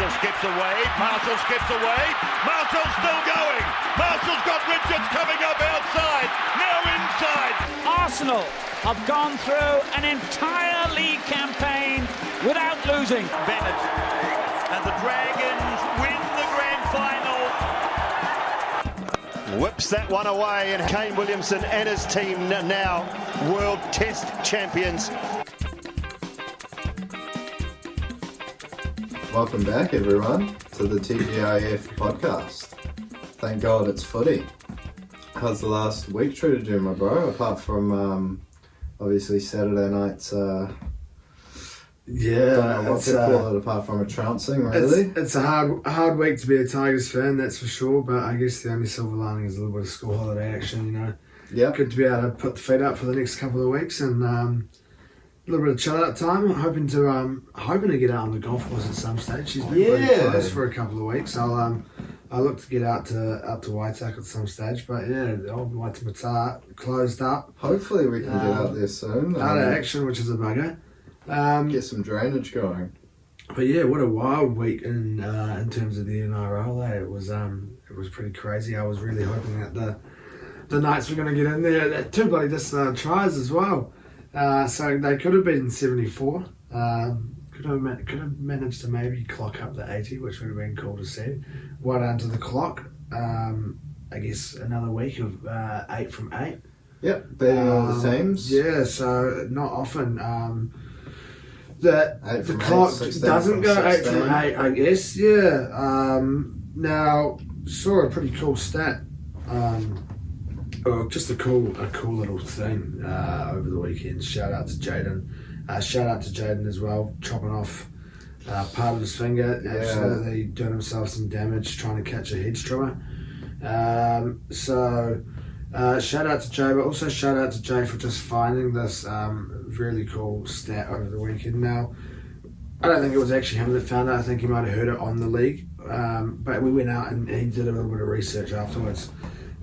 Marshall skips away. Marshall skips away. Marshall's still going. Marshall's got Richards coming up outside. Now inside. Arsenal have gone through an entire league campaign without losing. Bennett and the Dragons win the grand final. Whips that one away, and Kane Williamson and his team now World Test champions. Welcome back, everyone, to the TGIF podcast. Thank God it's footy. How's the last week treated you, my bro? Apart from obviously Saturday night's don't know what to call it apart from a trouncing, really. It's a hard week to be a Tigers fan, that's for sure, but I guess the only silver lining is a little bit of school holiday action, you know. Yeah. Good to be able to put the feet up for the next couple of weeks and a little bit of chill out time. Hoping to get out on the golf course at some stage. She's been pretty close for a couple of weeks. I look to get out to Waitak at some stage, but yeah, the old Waitemata closed up. Hopefully we can get out there soon. Out of action, which is a bugger. Get some drainage going. But yeah, what a wild week in terms of the NRL. It was pretty crazy. I was really hoping that the Knights were going to get in there. Two bloody disallowed tries as well. So they could have been 74. Could have managed to maybe clock up the 80, which would have been cool to see. Well done to the clock. I guess another week of 8 from 8. Yep, beating all the teams. Yeah, so not often that the clock doesn't go 8 from 8, I guess. Yeah. Now, saw a pretty cool stat. Or just a cool little thing over the weekend. Shout out to Jaden. Shout out to Jaden as well, chopping off part of his finger. Yeah. Absolutely doing himself some damage trying to catch a hedge trimmer. Shout out to Jay, but also shout out to Jay for just finding this really cool stat over the weekend. Now, I don't think it was actually him that found it. I think he might have heard it on the league. But we went out and he did a little bit of research afterwards.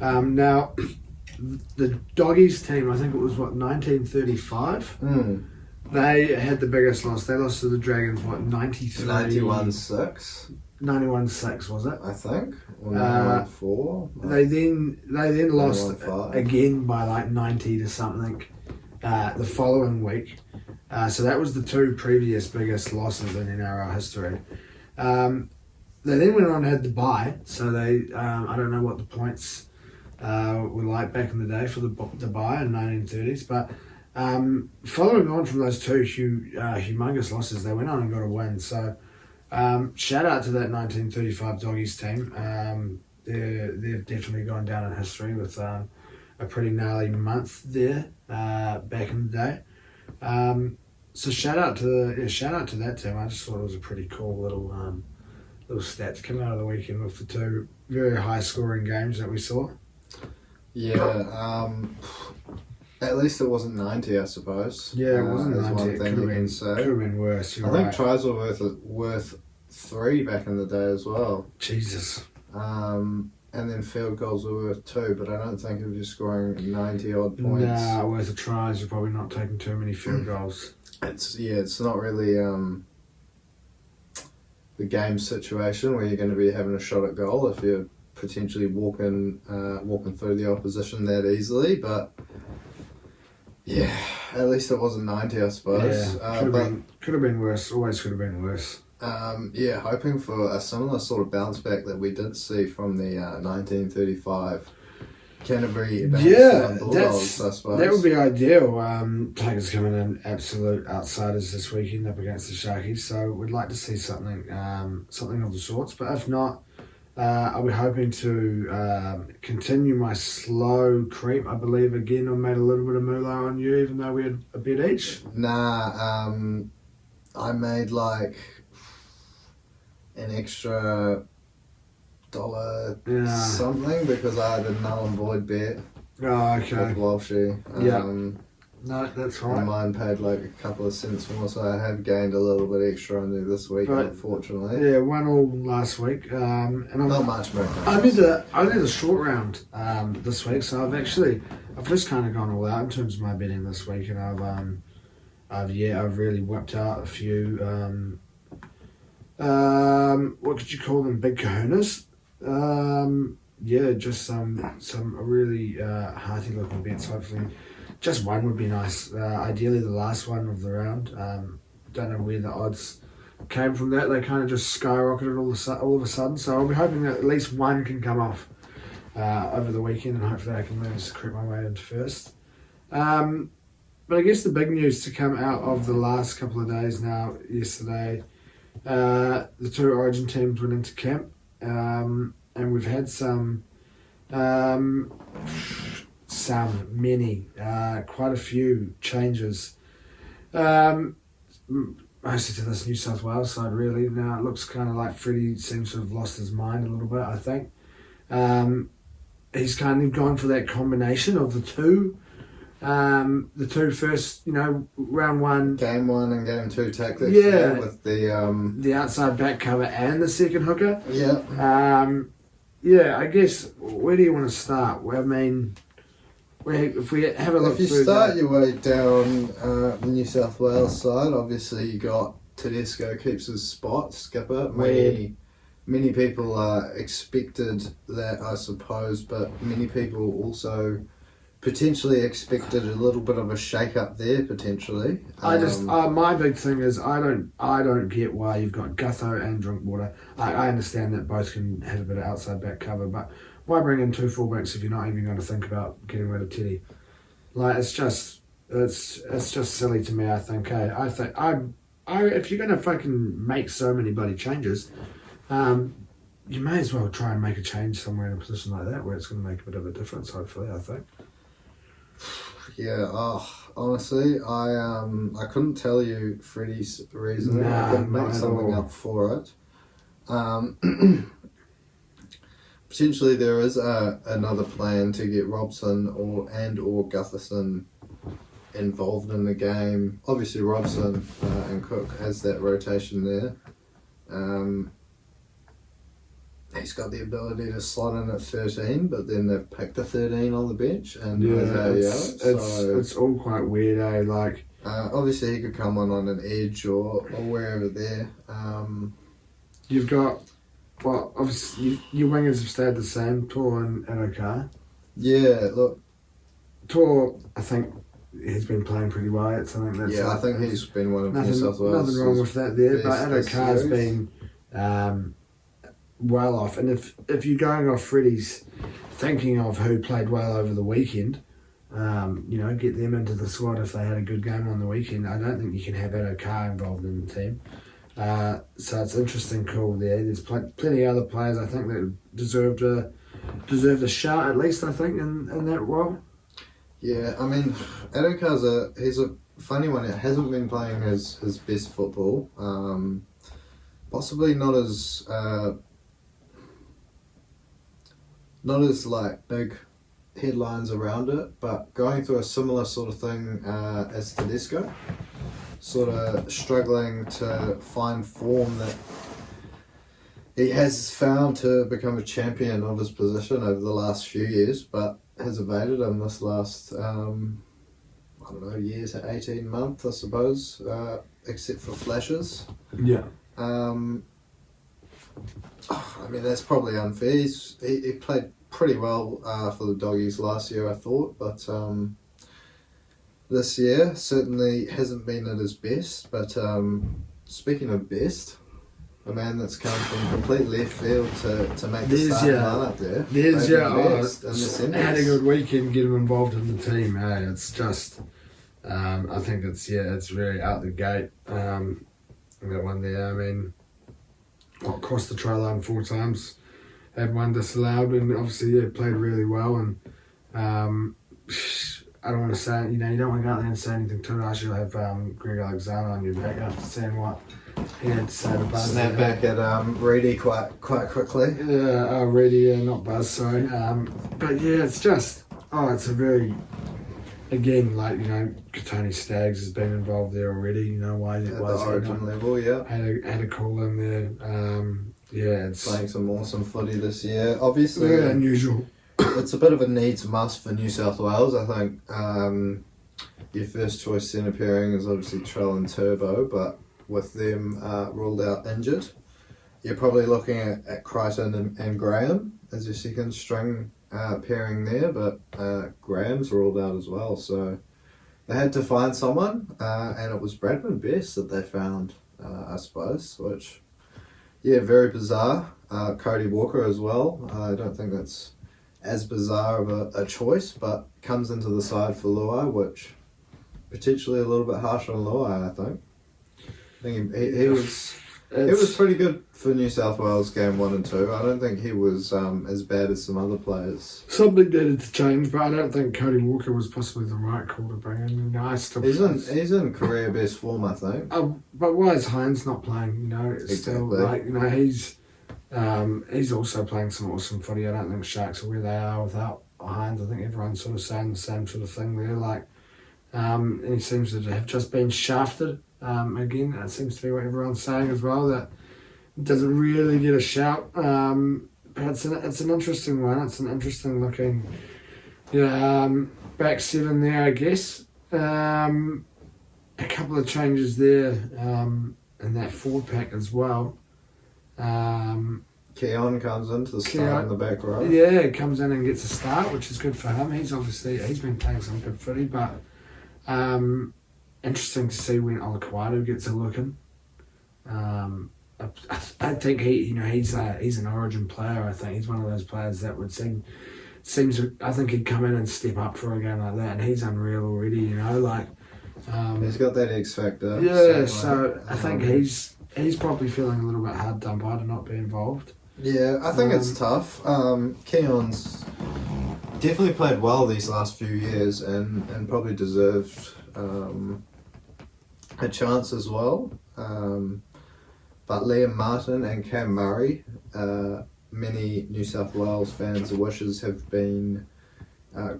Now, the Doggies team, I think it was 1935. They had the biggest loss. They lost to the Dragons 93. 91-6. 91-6 was it? I think. Or 91-4. They then lost again by 90 to something the following week. So that was the two previous biggest losses in NRL history. They then went on and had the bye. So they I don't know what the points were like back in the day for the bye in 1930s, but following on from those two humongous losses, they went on and got a win. So shout out to that 1935 Doggies team. They've definitely gone down in history with a pretty gnarly month there back in the day. So shout out to that team. I just thought it was a pretty cool little stat to come out of the weekend with the two very high scoring games that we saw. Yeah, at least it wasn't 90, I suppose. Yeah, it wasn't 90. One it thing could you have can say. been worse. I think tries were worth 3 back in the day as well. Jesus. And then field goals were worth 2, but I don't think if you're scoring 90 odd points. Nah, worth of tries, you're probably not taking too many field goals. It's not really the game situation where you're going to be having a shot at goal if you're potentially walking through the opposition that easily, but yeah, at least it wasn't 90, I suppose. Yeah, could have been worse. Always could have been worse. Hoping for a similar sort of bounce back that we did see from the 1935 Canterbury Bulldogs, I suppose. That would be ideal. Tigers coming in absolute outsiders this weekend up against the Sharkies, so we'd like to see something of the sorts. But if not, I'll be hoping to continue my slow creep. I believe again I made a little bit of moolah on you, even though we had a bet each. Nah, I made like an extra $1 something because I had a null and void bet. Oh, okay. With Walshy. No, that's right. And mine paid like a couple of cents more, so I have gained a little bit extra on there this week, unfortunately. Yeah, 1-1 last week. And I'm not much more. I did a short round this week, so I've just kind of gone all out in terms of my betting this week, and I've really whipped out a few What could you call them? Big kahunas. Yeah, just some really hearty looking bets. Hopefully, just one would be nice. Ideally, the last one of the round. Don't know where the odds came from that. They kind of just skyrocketed all of a sudden. So I'll be hoping that at least one can come off over the weekend, and hopefully I can manage to creep my way into first. But I guess the big news to come out of the last couple of days now, yesterday, the two Origin teams went into camp, and we've had quite a few changes. Mostly to this New South Wales side, really. Now it looks kind of like Freddy seems to have lost his mind a little bit, I think. He's kind of gone for that combination of the two first, round one. Game 1 and game 2 tactics. Yeah. With the outside back cover and the second hooker. Yeah. I guess, where do you want to start? Well, I mean, if we have a look through If you start your way down the New South Wales side, obviously you got Tedesco keeps his spot, skipper. Many people expected that, I suppose, but many people also potentially expected a little bit of a shake-up there, potentially. My big thing is I don't get why you've got Gutho and Drinkwater. I understand that both can have a bit of outside back cover, but why bring in two fullbacks if you're not even going to think about getting rid of Teddy? Like, it's just silly to me. I think. If you're going to fucking make so many bloody changes, you may as well try and make a change somewhere in a position like that where it's going to make a bit of a difference. Hopefully, I think. Yeah. Honestly, I couldn't tell you Freddie's reason. I could make something up for it. Potentially there is another plan to get Robson or Gutherson involved in the game. Obviously Robson and Cook has that rotation there. He's got the ability to slot in at 13, but then they've picked a 13 on the bench, and it's all quite weird, eh? Like, obviously he could come on an edge or wherever there. You've got. Well, obviously, your wingers have stayed the same, Tor and Okar. Yeah, look. Tor, I think, he's been playing pretty well. I think he's been one of New South Wales. Nothing wrong with that there, but Okar's been well off. And if you're going off Freddie's thinking of who played well over the weekend, get them into the squad if they had a good game on the weekend. I don't think you can have Okar involved in the team. So it's an interesting call there. There's plenty of other players I think that deserved a shot at least, I think, in that role. Yeah, I mean, Adokar's he's a funny one. It hasn't been playing his best football. Possibly not as like big headlines around it, but going through a similar sort of thing as Tedesco. Sort of struggling to find form that he has found to become a champion of his position over the last few years, but has evaded him this last, year to 18 months, I suppose, except for flashes. Yeah. That's probably unfair. He played pretty well for the Doggies last year, I thought, but this year certainly hasn't been at his best. But speaking of best, a man that's come from complete left field to make the starting lineup there. Had a good weekend, get him involved in the team. Hey, it's just, I think it's really out the gate. That one there, I mean, crossed the try line 4 times, had one disallowed, and obviously played really well. And I don't want to say, you don't want to go out there and say anything too harsh. You'll have Greg Alexander on your back after seeing what he had to say to Buzz. Snap back at Reedy quite quickly. Yeah, Reedy, not Buzz, sorry. But yeah, it's just, it's a very, again, Katoni Staggs has been involved there already. Why at the Origin level, yeah. Had a call in there. It's playing some awesome footy this year. Obviously, very unusual. It's a bit of a needs must for New South Wales. I think your first choice centre pairing is obviously Trell and Turbo, but with them ruled out injured, you're probably looking at Crichton and Graham as your second string pairing there, but Graham's ruled out as well. So they had to find someone, and it was Bradman Best that they found, I suppose, which, yeah, very bizarre. Cody Walker as well. I don't think that's as bizarre of a choice, but comes into the side for Luai, which potentially a little bit harsh on Luai, I think. I think he was pretty good for New South Wales game 1 and 2. I don't think he was as bad as some other players. Something needed to change, but I don't think Cody Walker was possibly the right call to bring in. He's in career best form, I think. But why is Hines not playing? It's still like he's also playing some awesome footy. I don't think Sharks are where they are without Hines. I think everyone's sort of saying the same sort of thing there. And he seems to have just been shafted. Again, that seems to be what everyone's saying as well, that doesn't really get a shout. But it's an interesting one. It's an interesting looking back seven there, I guess. A couple of changes there in that forward pack as well. Keon comes in to start in the back row. Yeah, comes in and gets a start, which is good for him. He's been playing some good footy, but interesting to see when Olakwadu gets a look in. I think he's an Origin player. I think he's one of those players that would seems. I think he'd come in and step up for a game like that, and he's unreal already. He's got that X factor. Yeah, so I think he's probably feeling a little bit hard done by to not be involved. Yeah, I think it's tough. Keon's definitely played well these last few years and probably deserved a chance as well. But Liam Martin and Cam Murray, many New South Wales fans' wishes have been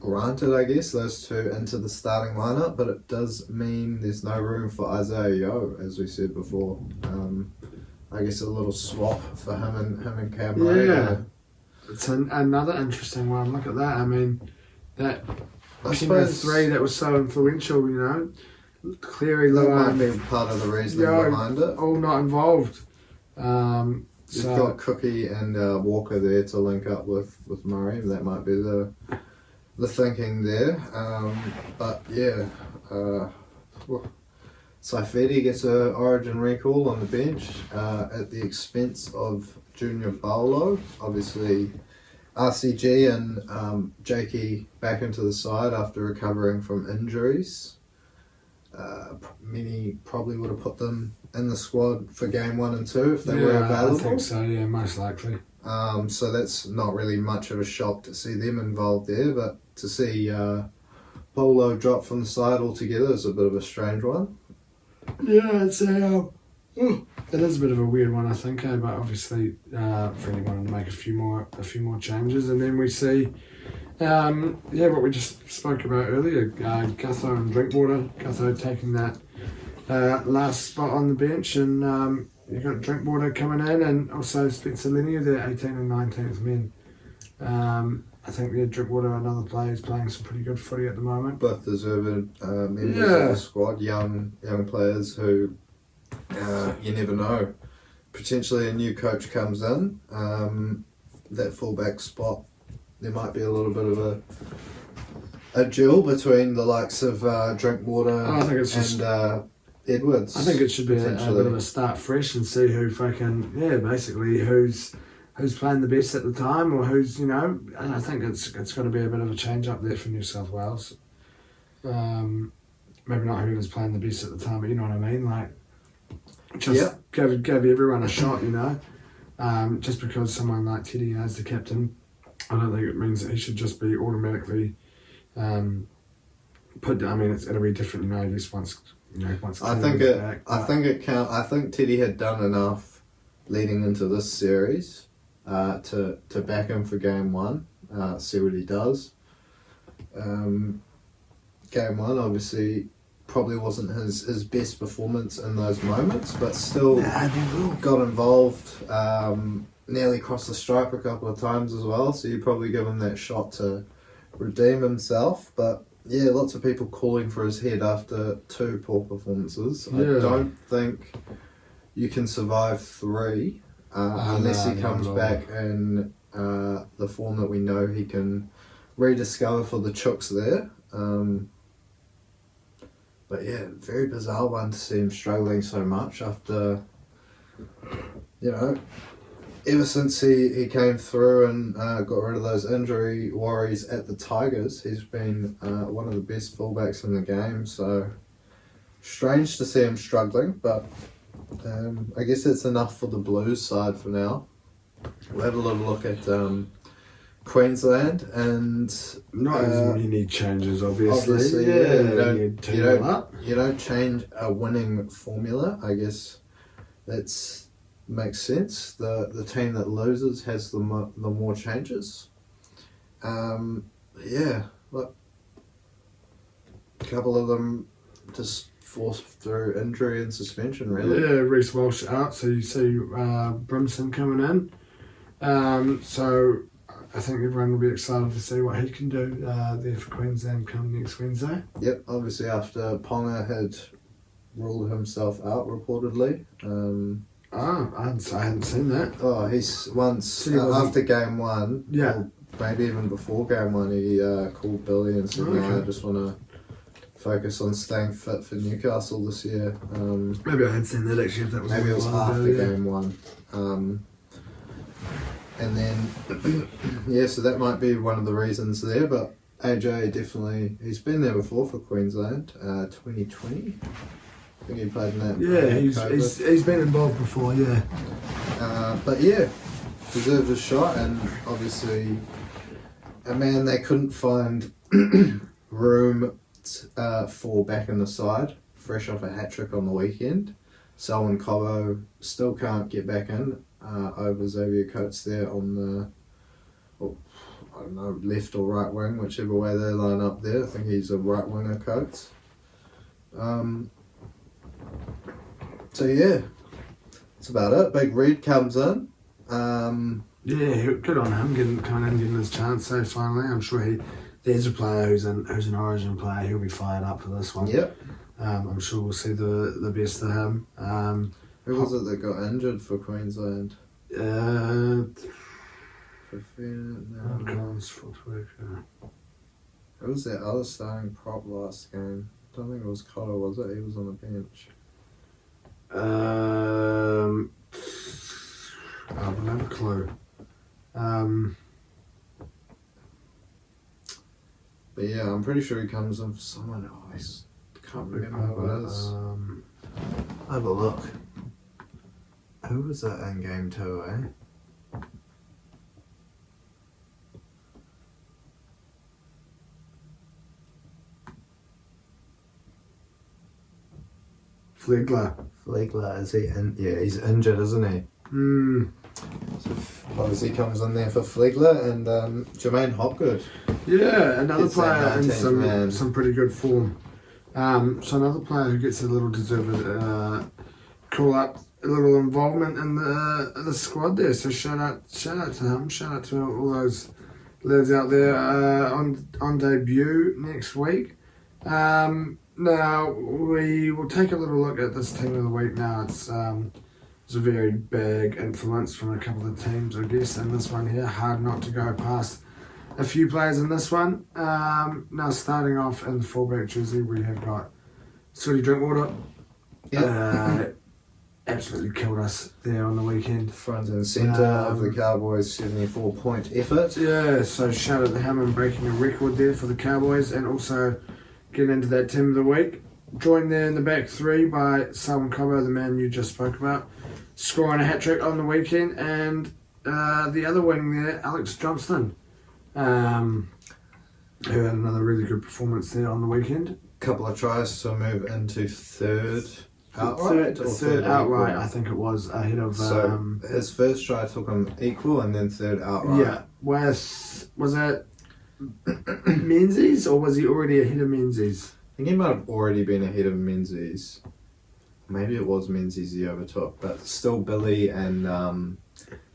granted, I guess, those two into the starting lineup, but it does mean there's no room for Isaiah Yeo, as we said before. I guess a little swap for him and Cam Murray. Yeah, it's another interesting one. Look at that. I mean, that three that was so influential, Cleary, that Luai, might be part of the reasoning behind it. All not involved. You've got Cookie and Walker there to link up with Murray. That might be the thinking there. But yeah, Saifedi gets an Origin recall on the bench at the expense of Junior Paulo. Obviously, RCG and Jakey back into the side after recovering from injuries. Many probably would have put them in the squad for game 1 and 2 if they were available. I think so, yeah, most likely. So that's not really much of a shock to see them involved there, but to see Polo drop from the side altogether is a bit of a strange one. Yeah, it's it is a bit of a weird one, I think, but obviously Freddie wanted to make a few more changes, and then we see what we just spoke about earlier, Gutho and Drinkwater. Gutho taking that last spot on the bench, and you've got Drinkwater coming in, and also Spencer Linear, their 18th and 19th men. I think Drinkwater, another player who's playing some pretty good footy at the moment. Both deserved members of the squad, young players who you never know. Potentially a new coach comes in, that fullback spot, there might be a little bit of a duel between the likes of Drinkwater and Edwards. I think it should be a bit of a start fresh and see who basically who's playing the best at the time, or who's, and I think it's got to be a bit of a change up there for New South Wales. Maybe not whoever's playing the best at the time, but you know what I mean? Give everyone a shot, just because someone like Teddy is the captain, I don't think it means that he should just be automatically put down. I mean, it'll be different, I guess once I think Teddy had done enough leading into this series to back him for game 1, see what he does. Game 1 obviously probably wasn't his best performance in those moments, but still got involved, nearly crossed the stripe a couple of times as well, so you probably give him that shot to redeem himself. But yeah, lots of people calling for his head after 2 poor performances. I don't think you can survive 3 unless he comes back in the form that we know he can rediscover for the Chooks there. But yeah, very bizarre one to see him struggling so much after, ever since he came through and got rid of those injury worries at the Tigers. He's been one of the best fullbacks in the game, so strange to see him struggling, but I guess it's enough for the Blues side for now. We'll have a little look at Queensland, and not as many changes, obviously. You don't change a winning formula. I guess that makes sense. The team that loses has the more changes. Look, a couple of them just forced through injury and suspension, really. Yeah, Reece Walsh out, so you see Brimson coming in. So I think everyone will be excited to see what he can do there for Queensland come next Wednesday. Yep, obviously after Ponga had ruled himself out, reportedly. I hadn't seen that. Oh, he's once, after game one, yeah, maybe even before game one, he called Billy and said, no, I just want to focus on staying fit for Newcastle this year. Maybe I had seen that actually, if that was maybe it was after game one. And then, so that might be one of the reasons there, but AJ definitely, he's been there before for Queensland, 2020. I think he played in that. Yeah, he's been involved before, yeah. But yeah, deserved a shot, and obviously a man they couldn't find room for back in the side, fresh off a hat-trick on the weekend. Selwyn Cobbo still can't get back in over Xavier Coates there on the, left or right wing, whichever way they line up there. I think he's a right winger, Coates. So yeah, that's about it. Big Red comes in. Yeah, good on him getting his chance so finally. I'm sure there's a player who's an Origin player. He'll be fired up for this one. Yep. I'm sure we'll see the best of him. Who was it that got injured for Queensland? Who was that other starting prop last game? I don't think it was Cotter, was it? He was on the bench. I don't have a clue. But yeah, I'm pretty sure he comes in for someone. I can't remember who it is. Have a look. Who was that in game 2, eh? Flegler, is he in? Yeah, he's injured, isn't he? So obviously he comes in there for Flegler and Jermaine Hopgood. Yeah, another player in some pretty good form. So another player who gets a little deserved call up, a little involvement in the squad there. So shout out to him. Shout out to all those lads out there on debut next week. Now we will take a little look at this team of the week. Now it's a very big influence from a couple of teams, I guess. And this one here, hard not to go past a few players in this one. Now starting off in the fullback jersey, we have got Sooty Drinkwater. Yep. Absolutely killed us there on the weekend. Front and centre of the Cowboys' 74-point effort. Yeah, so shout out to him and breaking a record there for the Cowboys, and also getting into that team of the week. Joined there in the back three by Selwyn Cobbo, the man you just spoke about, scoring a hat-trick on the weekend, and the other wing there, Alex Johnston, who had another really good performance there on the weekend. Couple of tries to move into third outright, I think it was, ahead of... So his first try took him equal and then third outright. Yeah, was that Menzies, or was he already ahead of Menzies? I think he might have already been ahead of Menzies. Maybe it was Menzies he overtook, but still Billy and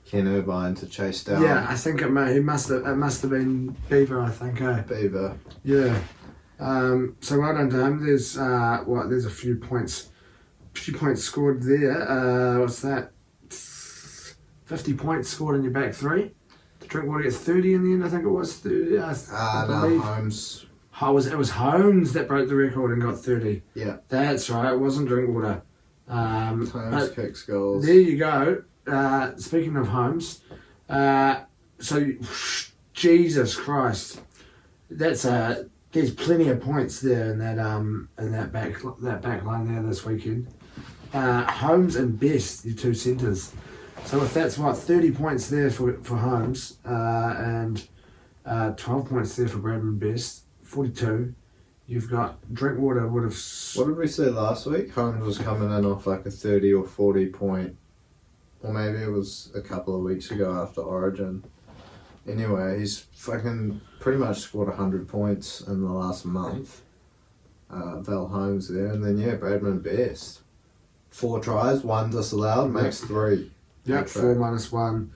Ken Irvine to chase down. Yeah, I think it must have been Beaver, I think. Beaver. Yeah. So well done to him. There's a few points scored there. What's that? 50 points scored in your back three. Drinkwater gets 30 in the end, I think it was 30. I No, believe. Holmes. It was Holmes that broke the record and got 30. Yeah. That's right, it wasn't Drinkwater. Holmes kicks goals. There you go. Speaking of Holmes, so Jesus Christ, there's plenty of points there in that back line there this weekend. Holmes and Best, your two centres. So if that's 30 points there for Holmes and 12 points there for Bradman Best, 42. You've got Drinkwater would have. What did we say last week? Holmes was coming in off like a 30 or 40 point, or maybe it was a couple of weeks ago after Origin. Anyway, he's fucking pretty much scored 100 points in the last month. Val Holmes there, and then Bradman Best. 4 tries, 1 disallowed, makes 3. Yep, 4 minus 1.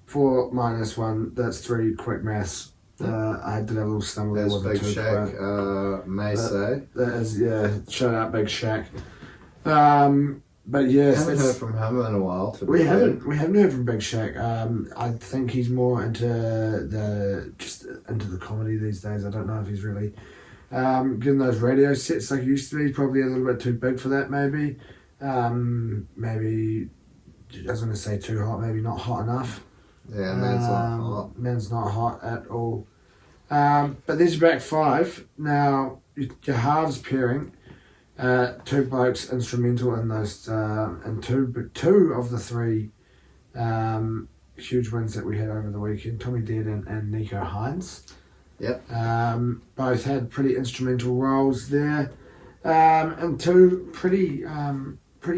4 minus 1, that's 3 quick maths. I did have a little stumble there. There's Big Shaq, may say. That is, shout out Big Shaq. But yes, haven't heard from him in a while. We haven't heard from Big Shaq. I think he's more into the comedy these days. I don't know if he's really getting those radio sets like he used to be. He's probably a little bit too big for that, maybe. Maybe I was going to say too hot. Maybe not hot enough. Yeah, man's not hot. Man's not hot at all. But there's your back five. Now, your halves pairing, 2 blokes instrumental in those, and two of the 3 huge wins that we had over the weekend, Tommy Dearden and Nico Hines. Yep. Both had pretty instrumental roles there. And 2 pretty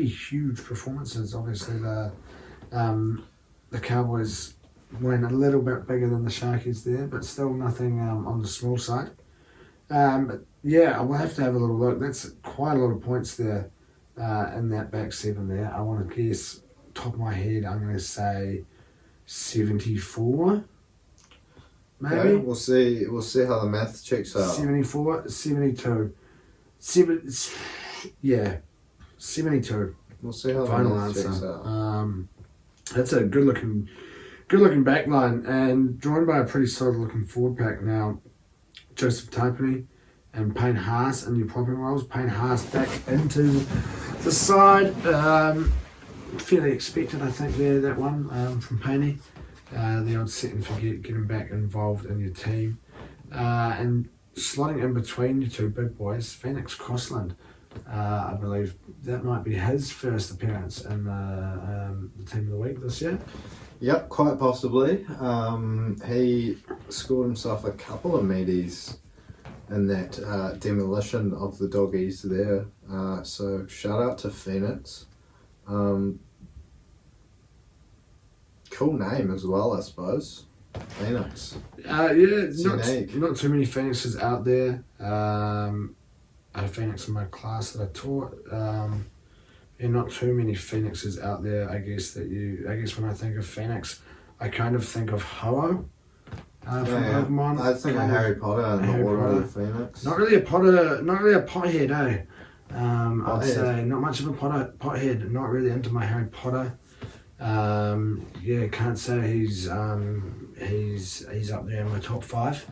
huge performances. Obviously, the Cowboys went a little bit bigger than the Sharkies there, but still nothing on the small side. But yeah, we'll have to have a little look. That's quite a lot of points there in that back 7 there. I want to guess, top of my head, I'm going to say 74, maybe. Yeah, we'll see how the math checks out. 74, 72. 72. We'll see how Final the math answer. checks out. That's a good looking back line, and joined by a pretty solid looking forward pack now. Joseph Topany and Payne Haas in your propping roles. Payne Haas back into the side. Fairly expected, I think, there, that one from Payne. The odd set and forget, get him back involved in your team. And slotting in between your 2 big boys, Phoenix Crossland. I believe that might be his first appearance in the Team of the Week this year. Yep, quite possibly. He scored himself a couple of meaties in that demolition of the doggies there. So shout out to Phoenix. Cool name as well, I suppose. Phoenix. Not too many Phoenixes out there. I had Phoenix in my class that I taught. And not too many Phoenixes out there, I guess when I think of Phoenix, I kind of think of Ho-Oh from Pokemon. I think of Harry Potter and the Order of the Phoenix. Not really a pothead, eh? I'd say not much of a pothead. Not really into my Harry Potter. Can't say he's up there in my top 5.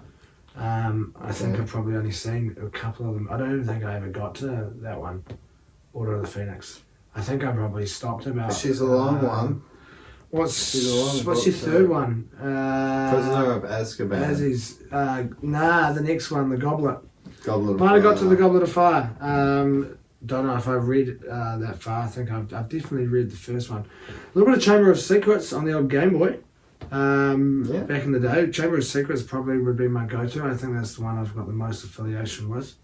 I think I've probably only seen a couple of them. I don't even think I ever got to that one, Order of the Phoenix. I think I probably stopped about. She's a long one. What's your third one? Prisoner of Azkaban. The next one, the Goblet. Goblet of Might have got to Fire. the Goblet of Fire. Don't know if I've read that far. I think I've definitely read the first one. A little bit of Chamber of Secrets on the old Game Boy. Back in the day, Chamber of Secrets probably would be my go-to. I think that's the one I've got the most affiliation with.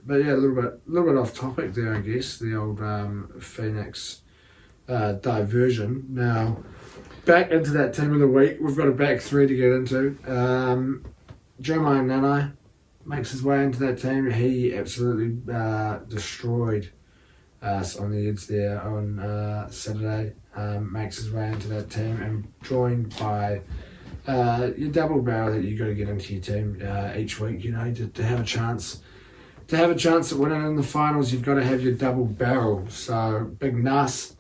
But yeah, a little bit off topic there, I guess. The old Phoenix diversion. Now, back into that Team of the Week. We've got a back 3 to get into. Jeremiah Nanai makes his way into that team. He absolutely destroyed us on the edge there on Saturday. Makes his way into that team and joined by your double barrel that you got to get into your team each week. You know, to have a chance. To have a chance at winning in the finals, you've got to have your double barrel. So Big Nas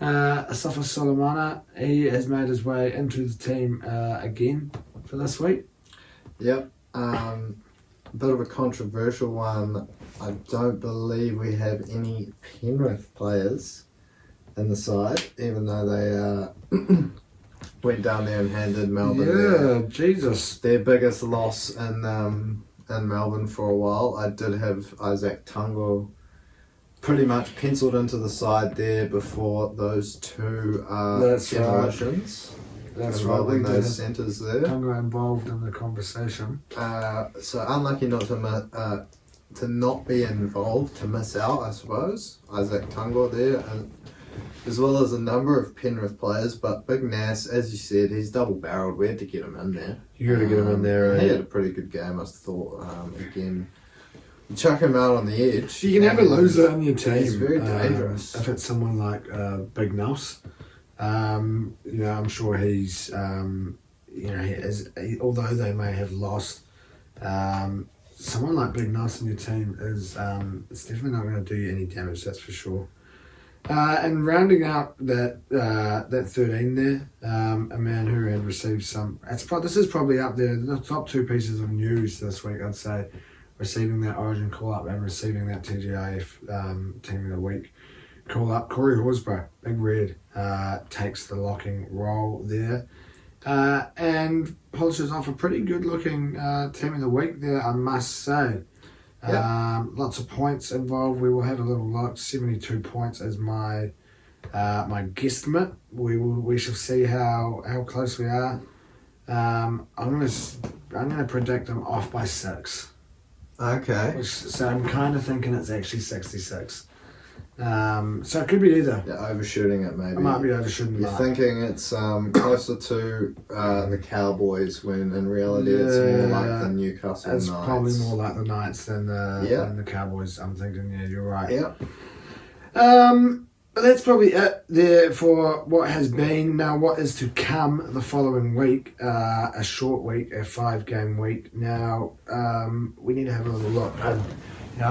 Asafa Solomona, he has made his way into the team again for this week. Yep. Bit of a controversial one. I don't believe we have any Penrith players in the side, even though they went down there and handed Melbourne their biggest loss in Melbourne for a while. I did have Isaac Tungo pretty much penciled into the side there before those two demolitions. That's right. Involving those centres there. Tungo involved in the conversation. So unlucky not to not be involved, to miss out, I suppose. Isaac Tungo there, and as well as a number of Penrith players, but Big Nas, as you said, he's double-barrelled. We had to get him in there. You got to get him in there. He had a pretty good game, I thought. Again, you chuck him out on the edge. You can have a loser in your team. He's very dangerous. If it's someone like Big Nels, I'm sure he's, although they may have lost, someone like Big Nels in your team is it's definitely not going to do you any damage, that's for sure. And rounding out that 13 there, a man who had received some. This is probably up there. The top two pieces of news this week, I'd say, receiving that Origin call up and receiving that TGIF Team of the Week call up. Corey Horsburgh, Big Red, takes the locking role there, and polishes off a pretty good looking Team of the Week there, I must say. Yep. Lots of points involved. We will have a little look. 72 points as my guesstimate. We shall see how close we are. I'm gonna predict them off by 6. Okay. So I'm kind of thinking it's actually 66. So it could be either. Yeah, overshooting it maybe. I might be overshooting. You're thinking it's closer to the Cowboys, when in reality it's more like the Newcastle Knights. It's probably more like the Knights than the Cowboys. I'm thinking, yeah, you're right. Yeah. But that's probably it there for what has been. Now, what is to come the following week? A short week, a 5-game week. Now, we need to have a little look. I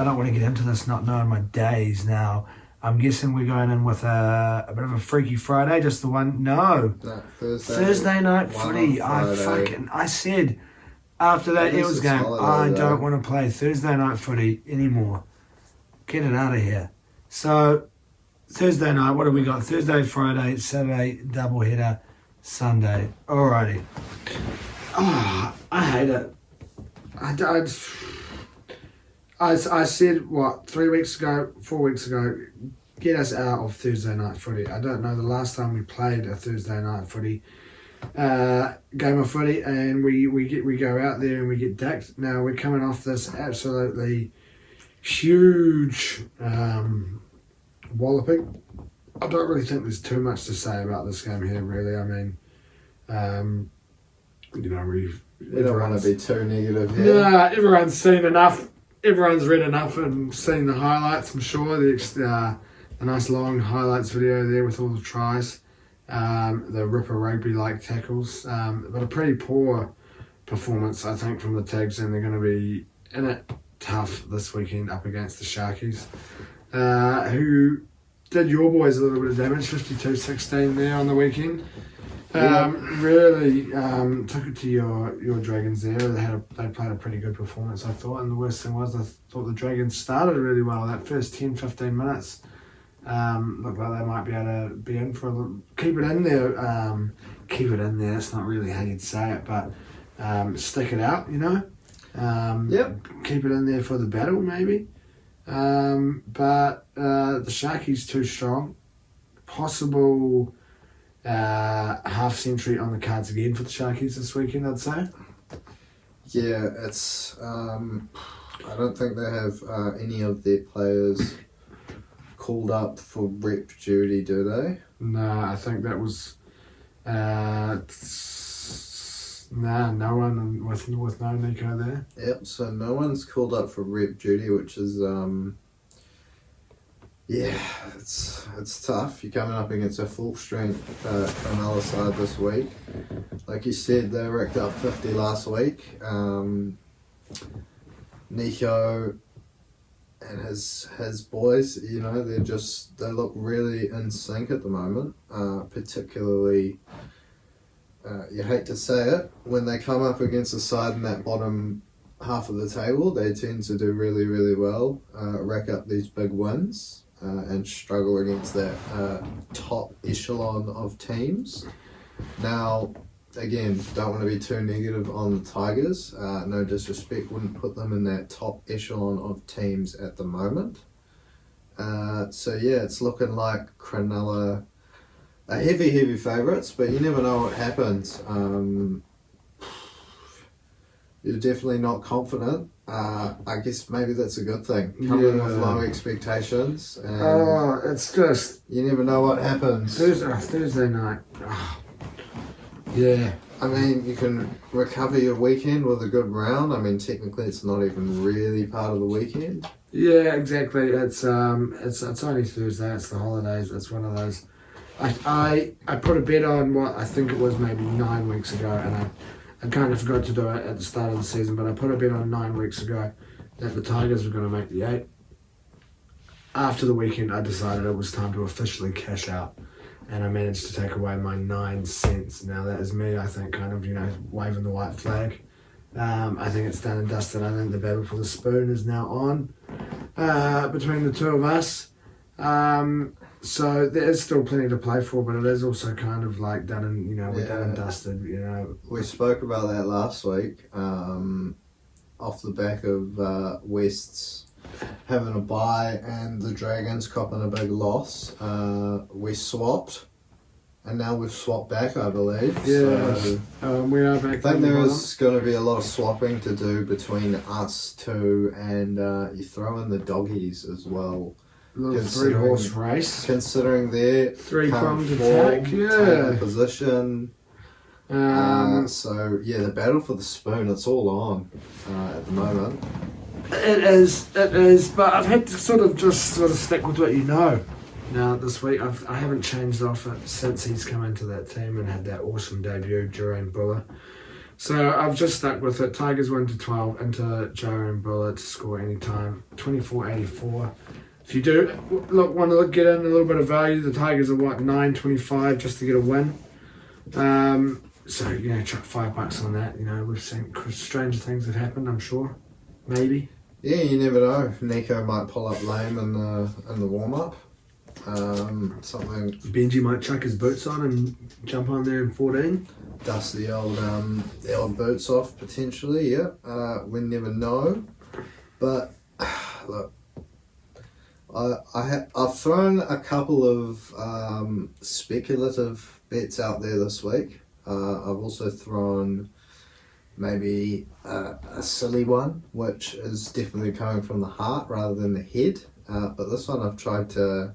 don't want to get into this not knowing my days now. I'm guessing we're going in with a bit of a Freaky Friday, just the one. No, Thursday night footy. I said after that Eels game, I don't want to play Thursday night footy anymore. Get it out of here. So Thursday night, what have we got? Thursday, Friday, Saturday, doubleheader, Sunday. Alrighty. Oh, I hate it. I said, 4 weeks ago, get us out of Thursday night footy. I don't know the last time we played a Thursday night footy game of footy, and we go out there and we get decked. Now we're coming off this absolutely huge walloping. I don't really think there's too much to say about this game here, really. I mean, we don't want to be too negative here. Yeah, everyone's seen enough. Everyone's read enough and seen the highlights, I'm sure. The nice long highlights video there with all the tries. The Ripper Rugby-like tackles. But a pretty poor performance, I think, from the Tags, and they're going to be in it tough this weekend up against the Sharkies, who did your boys a little bit of damage, 52-16 there on the weekend. Really took it to your Dragons there. They played a pretty good performance, I thought, and the worst thing was I thought the Dragons started really well. That first 10-15 minutes looked like they might be able to be in for a little, keep it in there. Keep it in there, it's not really how you'd say it, but stick it out, you know. Keep it in there for the battle, maybe. But the Sharkies too strong. Possible half century on the cards again for the Sharkies this weekend, I'd say. Yeah, it's. I don't think they have any of their players called up for rep duty, do they? No, I think that was. No one with no Nico there. Yep, so no one's called up for rep duty, which is it's tough. You're coming up against a full strength Cronulla side this week. Like you said, they racked up 50 last week. Nico his boys, you know, they look really in sync at the moment. Particularly, you hate to say it, when they come up against a side in that bottom half of the table, they tend to do really, really well, rack up these big wins, and struggle against that top echelon of teams. Now, again, don't want to be too negative on the Tigers. No disrespect, wouldn't put them in that top echelon of teams at the moment. So yeah, it's looking like Cronulla are heavy favourites, but you never know what happens. You're definitely not confident. I guess maybe that's a good thing. Coming in with low expectations. And it's just... you never know what happens. Thursday night. Yeah. I mean, you can recover your weekend with a good round. I mean, technically it's not even really part of the weekend. Yeah, exactly. It's only Thursday, it's the holidays, it's one of those. I put a bet on what I think it was maybe 9 weeks ago, and I kind of forgot to do it at the start of the season, but I put a bet on 9 weeks ago that the Tigers were going to make the 8. After the weekend, I decided it was time to officially cash out, and I managed to take away my 9 cents. Now that is me, I think, kind of, you know, waving the white flag. I think it's done and dusted. I think the battle for the spoon is now on between the two of us. So there is still plenty to play for, but it is also kind of like done and, you know, we're done and dusted, you know. We spoke about that last week, off the back of West's having a bye and the Dragons copping a big loss. We swapped, and now we've swapped back, I believe. Yeah, so we are back. I think there is going to be a lot of swapping to do between us two, and you throw in the doggies as well. Little 3-horse race. Considering their 3-pronged attack, yeah. Position. So yeah, the battle for the spoon, it's all on at the moment. It is, but I've had to sort of stick with what you know. Now this week I haven't changed off it since he's come into that team and had that awesome debut, Jureen Buller. So I've just stuck with it. Tigers 1-12 into Jureen Buller to score anytime, 24-84. If you do want to get in a little bit of value, the Tigers are what, 9.25 just to get a win. So you know, chuck $5 on that. You know, we've seen stranger things have happened. I'm sure, maybe. Yeah, you never know. Nico might pull up lame in the warm up. Something. Benji might chuck his boots on and jump on there in 14. Dust the old boots off potentially. Yeah, we never know. But look. I've thrown a couple of speculative bets out there this week. I've also thrown maybe a silly one, which is definitely coming from the heart rather than the head. But this one I've tried to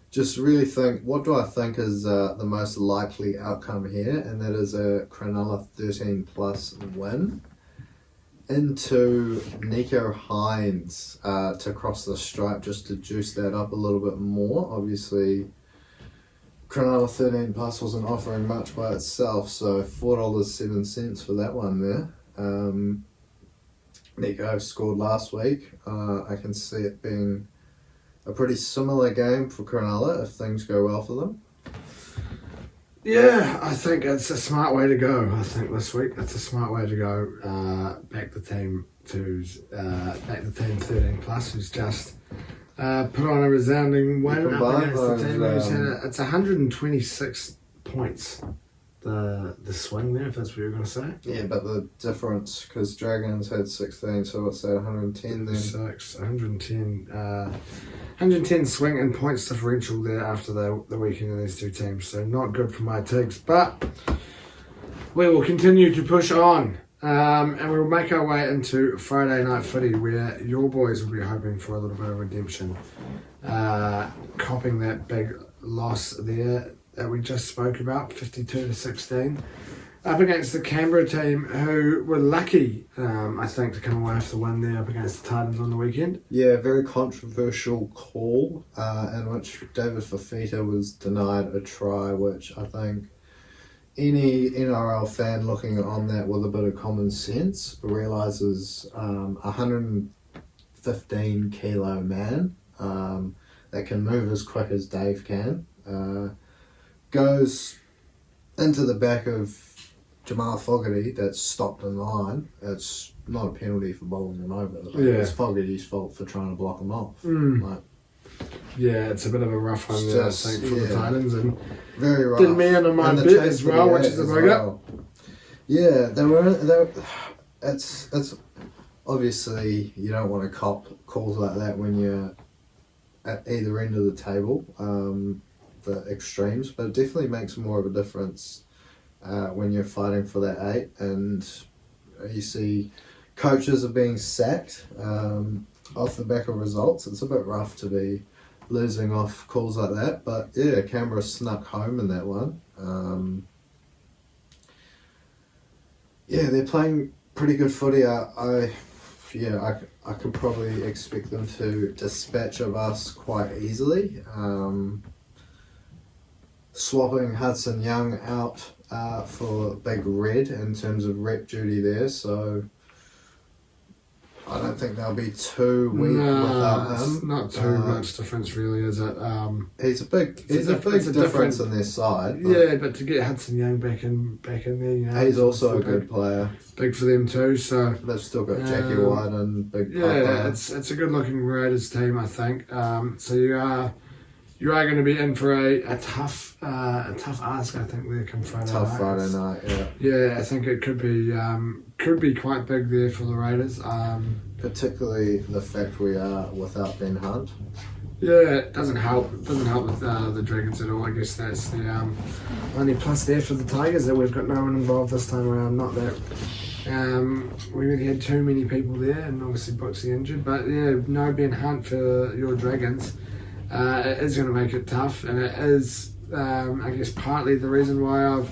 just really think, what do I think is the most likely outcome here? And that is a Cronulla 13+ win into Nico Hines to cross the stripe, just to juice that up a little bit more. Obviously, Cronulla 13+ wasn't offering much by itself, so $4.07 for that one there. Nico scored last week. I can see it being a pretty similar game for Cronulla if things go well for them. Yeah, I think it's a smart way to go. I think this week it's a smart way to go. Back the team 13+, who's just put on a resounding win up against the team who's had it's 126 points. The swing there, if that's what you're going to say. Yeah, but the difference, because Dragons had 16, so what's that, 110 then? 110 swing and points differential there after the weekend of these two teams, so not good for my Tigs, but we will continue to push on, and we'll make our way into Friday Night Footy, where your boys will be hoping for a little bit of redemption, copping that big loss there that we just spoke about, 52-16, up against the Canberra team, who were lucky, I think, to come away with the win there up against the Titans on the weekend. Yeah, very controversial call, in which David Fafita was denied a try, which I think any NRL fan looking on that with a bit of common sense realises 130 15 kilo man that can move as quick as Dave can. Goes into the back of Jamal Fogarty that's stopped in line. It's not a penalty for bowling him over. It's Fogarty's fault for trying to block him off. It's a bit of a rough one there, I think, for the Titans, and very rough. Did me on my bit as well, which is a bugger. Yeah, it's obviously you don't want to cop calls like that when you're at either end of the table, the extremes, but it definitely makes more of a difference when you're fighting for that 8, and you see coaches are being sacked off the back of results. It's a bit rough to be losing off calls like that, but yeah, Canberra snuck home in that one. They're playing pretty good footy. I could probably expect them to dispatch of us quite easily. Swapping Hudson Young out for Big Red in terms of rep duty there, so I don't think they'll be too weak without him. It's not too much difference, really, is it? He's a big difference in their side. But to get Hudson Young back in there, he's also a good player. Big for them too. So they've still got Jackie White and Big. It's a good looking Raiders team, I think. So you are going to be in for a tough ask, I think, there come Friday night. Friday night, I think it could be quite big there for the Raiders. Particularly the fact we are without Ben Hunt. It doesn't help. It doesn't help with the Dragons at all. I guess that's the only plus there for the Tigers, that we've got no one involved this time around. Not that we really had too many people there, and obviously Brooksy injured. But no Ben Hunt for your Dragons. It is going to make it tough, and it is, I guess, partly the reason why I've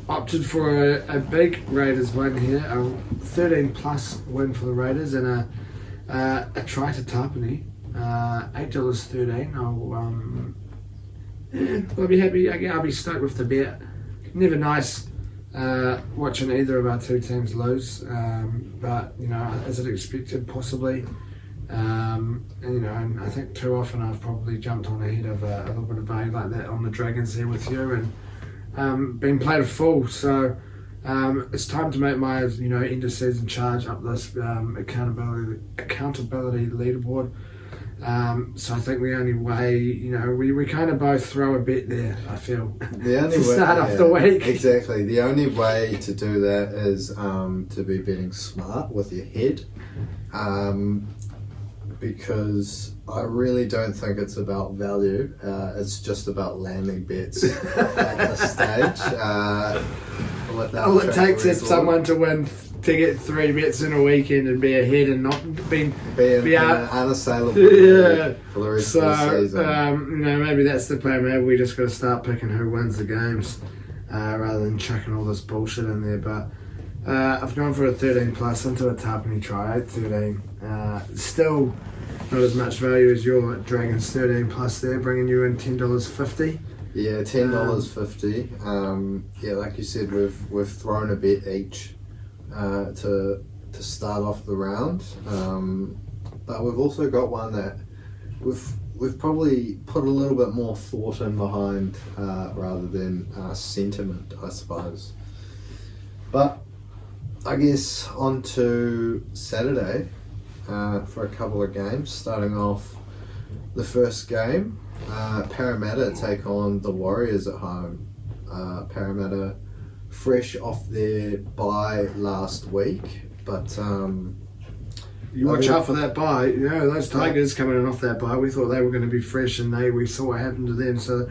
opted for a big Raiders win here, a 13 plus win for the Raiders, and a try to Tapani, $8.13. I'll be happy. I'll be stoked with the bet. Never nice watching either of our two teams lose, but as it expected, possibly. And I think too often I've probably jumped on ahead of a little bit of value like that on the Dragons there with you, and been played a fool. So it's time to make my end of season charge up this accountability leaderboard. So I think the only way, we kind of both throw a bet there, I feel, the only to start off the week. Exactly. The only way to do that is to be betting smart with your head. Because I really don't think it's about value. It's just about landing bets at this stage. All it takes is someone to get 3 bets in a weekend and be ahead and not be unassailable for the rest of the season. Maybe that's the plan. Maybe we just got to start picking who wins the games rather than chucking all this bullshit in there. But I've gone for a 13 plus into a Tapani try, 13. Still not as much value as your Dragons 13 plus there, bringing you in $10.50. Yeah, $10.50. Like you said, we've thrown a bet each to start off the round, but we've also got one that we've probably put a little bit more thought in behind rather than sentiment, I suppose. But I guess on to Saturday for a couple of games. Starting off the first game, Parramatta take on the Warriors at home. Parramatta fresh off their bye last week, but you watch out for that bye. Those Tigers coming in off that bye, we thought they were going to be fresh, and we saw what happened to them. So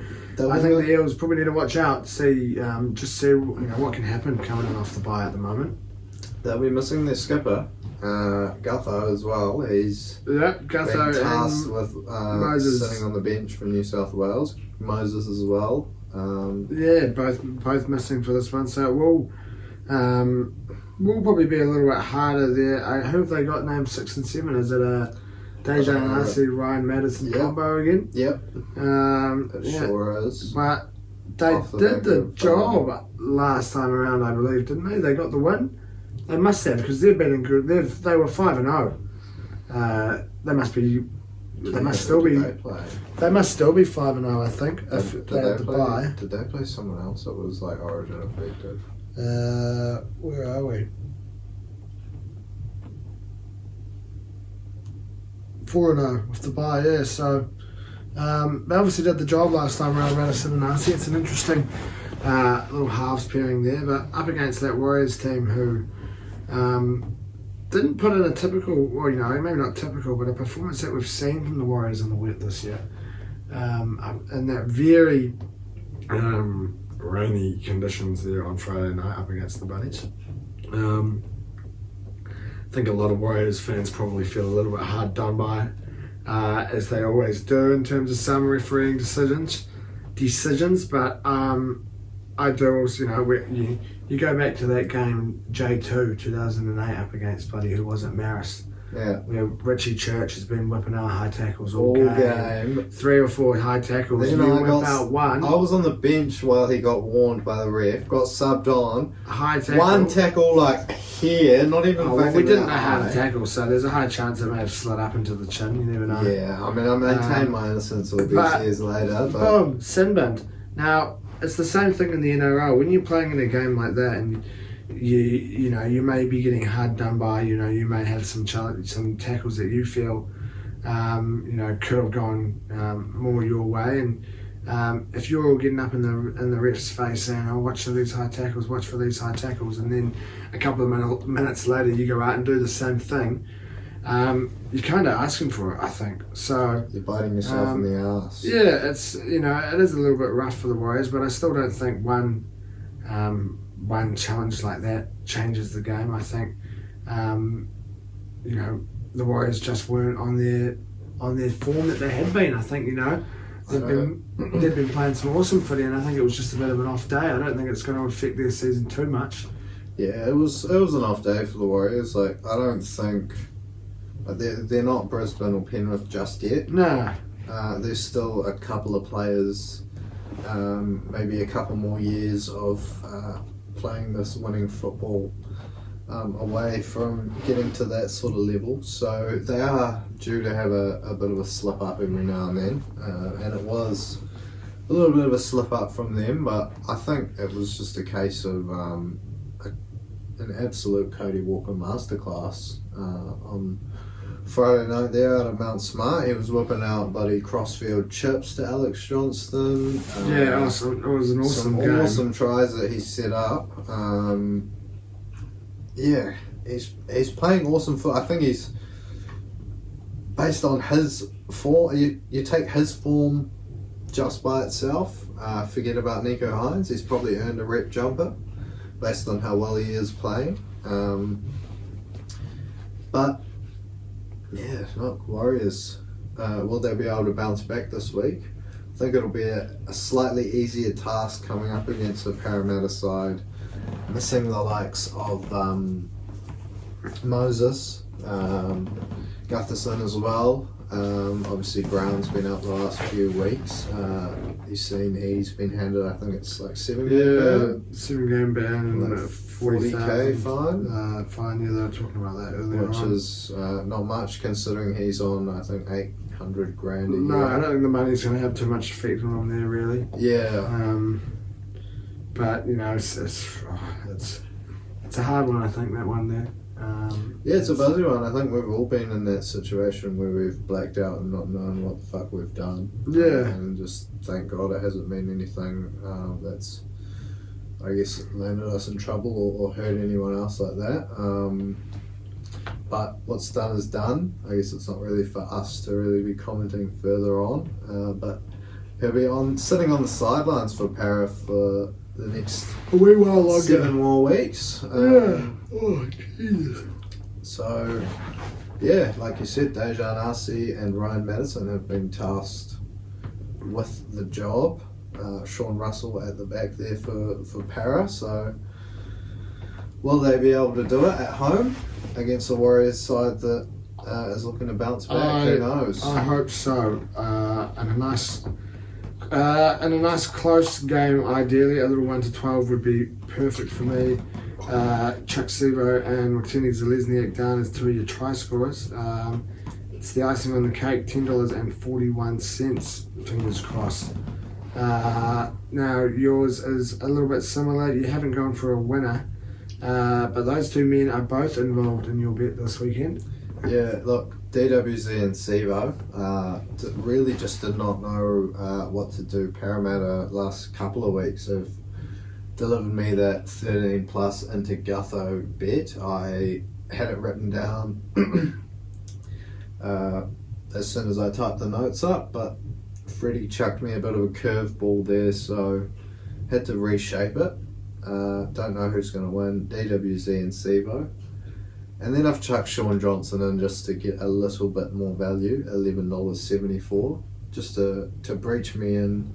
I think the Eels probably need to watch out, see what can happen coming in off the bye at the moment. They'll be missing their skipper, Gutho, as well. He's been tasked with sitting on the bench for New South Wales. Moses as well. Both missing for this one. So we'll probably be a little bit harder there. Who have they got named 6 and 7? Is it a Dejan Arce, Ryan Madison combo again? Yep. It sure is. But they did the job last time around, I believe, didn't they? They got the win. They must have, because they've been in good. They were 5-0 They must still be 5-0, I think, if they had the bye. Did they play someone else that was like Origin affected? Where are we? 4-0 with the bye, yeah. So they obviously did the job last time around, Radisson and Arcee. It's an interesting little halves pairing there, but up against that Warriors team who didn't put in a typical, well, maybe not typical, but a performance that we've seen from the Warriors in the wet this year. And that very rainy conditions there on Friday night up against the Bunnies. I think a lot of Warriors fans probably feel a little bit hard done by, as they always do in terms of some refereeing decisions. But I do also, you go back to that game J2 2008 up against who wasn't Marist. Yeah. Where Richie Church has been whipping out high tackles all game. 3 or 4 high tackles. Then you whip out one. I was on the bench while he got warned by the ref, got subbed on. High tackle. One tackle like here, not even we didn't know how to tackle, so there's a high chance it may have slid up into the chin, you never know. Yeah, I mean, I maintain my innocence all these years later. But boom, sin binned. Now, it's the same thing in the NRL. When you're playing in a game like that and you may be getting hard done by, you may have some tackles that you feel, could have gone more your way. And if you're all getting up in the ref's face saying, "Oh, watch for these high tackles, and then a couple of minutes later you go out and do the same thing, you're kind of asking for it, I think. So you're biting yourself in the ass. Yeah, it's it is a little bit rough for the Warriors, but I still don't think one challenge like that changes the game. I think the Warriors just weren't on their form that they had been. I think they've been playing some awesome footy, and I think it was just a bit of an off day. I don't think it's going to affect their season too much. Yeah, it was an off day for the Warriors. Like, I don't think they're not Brisbane or Penrith just yet. No. There's still a couple of players, maybe a couple more years of playing this winning football away from getting to that sort of level. So they are due to have a bit of a slip up every now and then, and it was a little bit of a slip up from them, but I think it was just a case of an absolute Cody Walker masterclass on Friday night there out of Mount Smart. He was whipping out bloody crossfield chips to Alex Johnston. Awesome. It was an awesome game. Awesome tries that he set up. He's playing awesome foot. I think he's based on his form. You take his form just by itself. Forget about Nico Hines. He's probably earned a rep jumper based on how well he is playing. But yeah, look, Warriors, will they be able to bounce back this week? I think it'll be a slightly easier task coming up against the Parramatta side, missing the likes of Moses, Gutherson as well. Obviously Brown's been out the last few weeks. He's been handed, I think it's like 7-game ban and like 40k fine. Fine, yeah, they were talking about that earlier which on. is not much considering he's on, I think, 800 grand a year. No, I don't think the money's going to have too much effect on him there, really. Yeah. But it's a hard one, I think, that one there. Yeah, it's a buzzy one. I think we've all been in that situation where we've blacked out and not known what the fuck we've done. Yeah. And just thank God it hasn't been anything that's, I guess, landed us in trouble or hurt anyone else like that. But what's done is done. I guess it's not really for us to really be commenting further on. But he'll be sitting on the sidelines for Para for the next 7 more weeks. Oh, Jesus. So, yeah, like you said, Dejan Arcee and Ryan Madison have been tasked with the job. Sean Russell at the back there for Para. So, will they be able to do it at home against the Warriors side that is looking to bounce back? Who knows? I hope so. And a nice close game, ideally. A little 1-12 would be perfect for me. Chuck Sivo and Martini Zalesniak down as 2 of your try scorers. It's the icing on the cake, $10.41. Fingers crossed. Now yours is a little bit similar. You haven't gone for a winner, but those two men are both involved in your bet this weekend. Yeah, look, DWZ and SIVO really just did not know what to do. Parramatta last couple of weeks have delivered me that 13 plus into Gutho bet. I had it written down as soon as I typed the notes up, but Freddy chucked me a bit of a curveball there, so had to reshape it. Don't know who's going to win, DWZ and SIVO. And then I've chucked Sean Johnson in just to get a little bit more value, $11.74, just to breach me in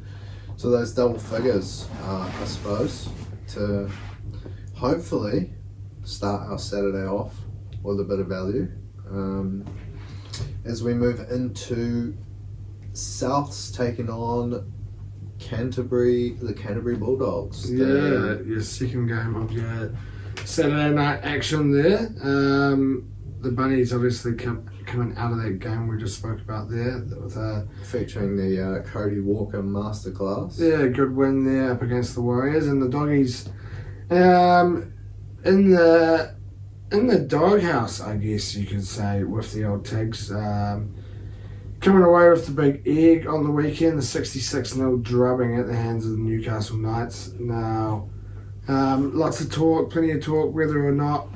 to those double figures, I suppose, to hopefully start our Saturday off with a bit of value. As we move into Souths taking on Canterbury, the Canterbury Bulldogs. Yeah, your second game of your Saturday night action there. The Bunnies obviously coming out of that game we just spoke about there with featuring the Cody Walker masterclass. Yeah, good win there up against the Warriors, and the Doggies in the doghouse, I guess you could say, with the old Tigs. Coming away with the big egg on the weekend, the 66-0 drubbing at the hands of the Newcastle Knights. Now, lots of talk, plenty of talk, whether or not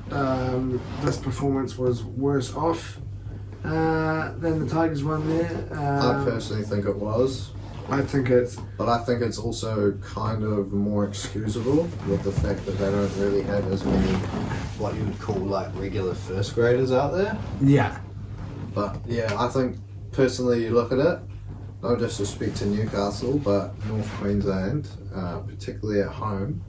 this performance was worse off than the Tigers one there. I personally think it was. I think it's... But I think it's also kind of more excusable with the fact that they don't really have as many what you would call like regular first graders out there. Yeah. But yeah, I think personally you look at it, no disrespect to Newcastle, but North Queensland, particularly at home,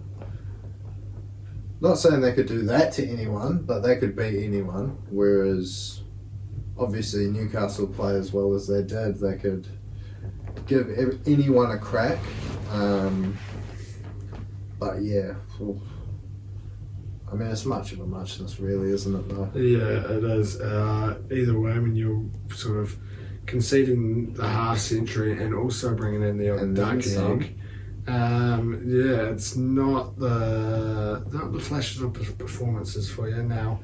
not saying they could do that to anyone, but they could beat anyone, whereas obviously Newcastle play as well as they did, they could give anyone a crack. But yeah, I mean, it's much of a muchness really, isn't it though? Yeah, it is. Either way, I mean, you're sort of conceding the half century and also bringing in the old duck egg. Yeah, it's not the flashes of performances for you. Now,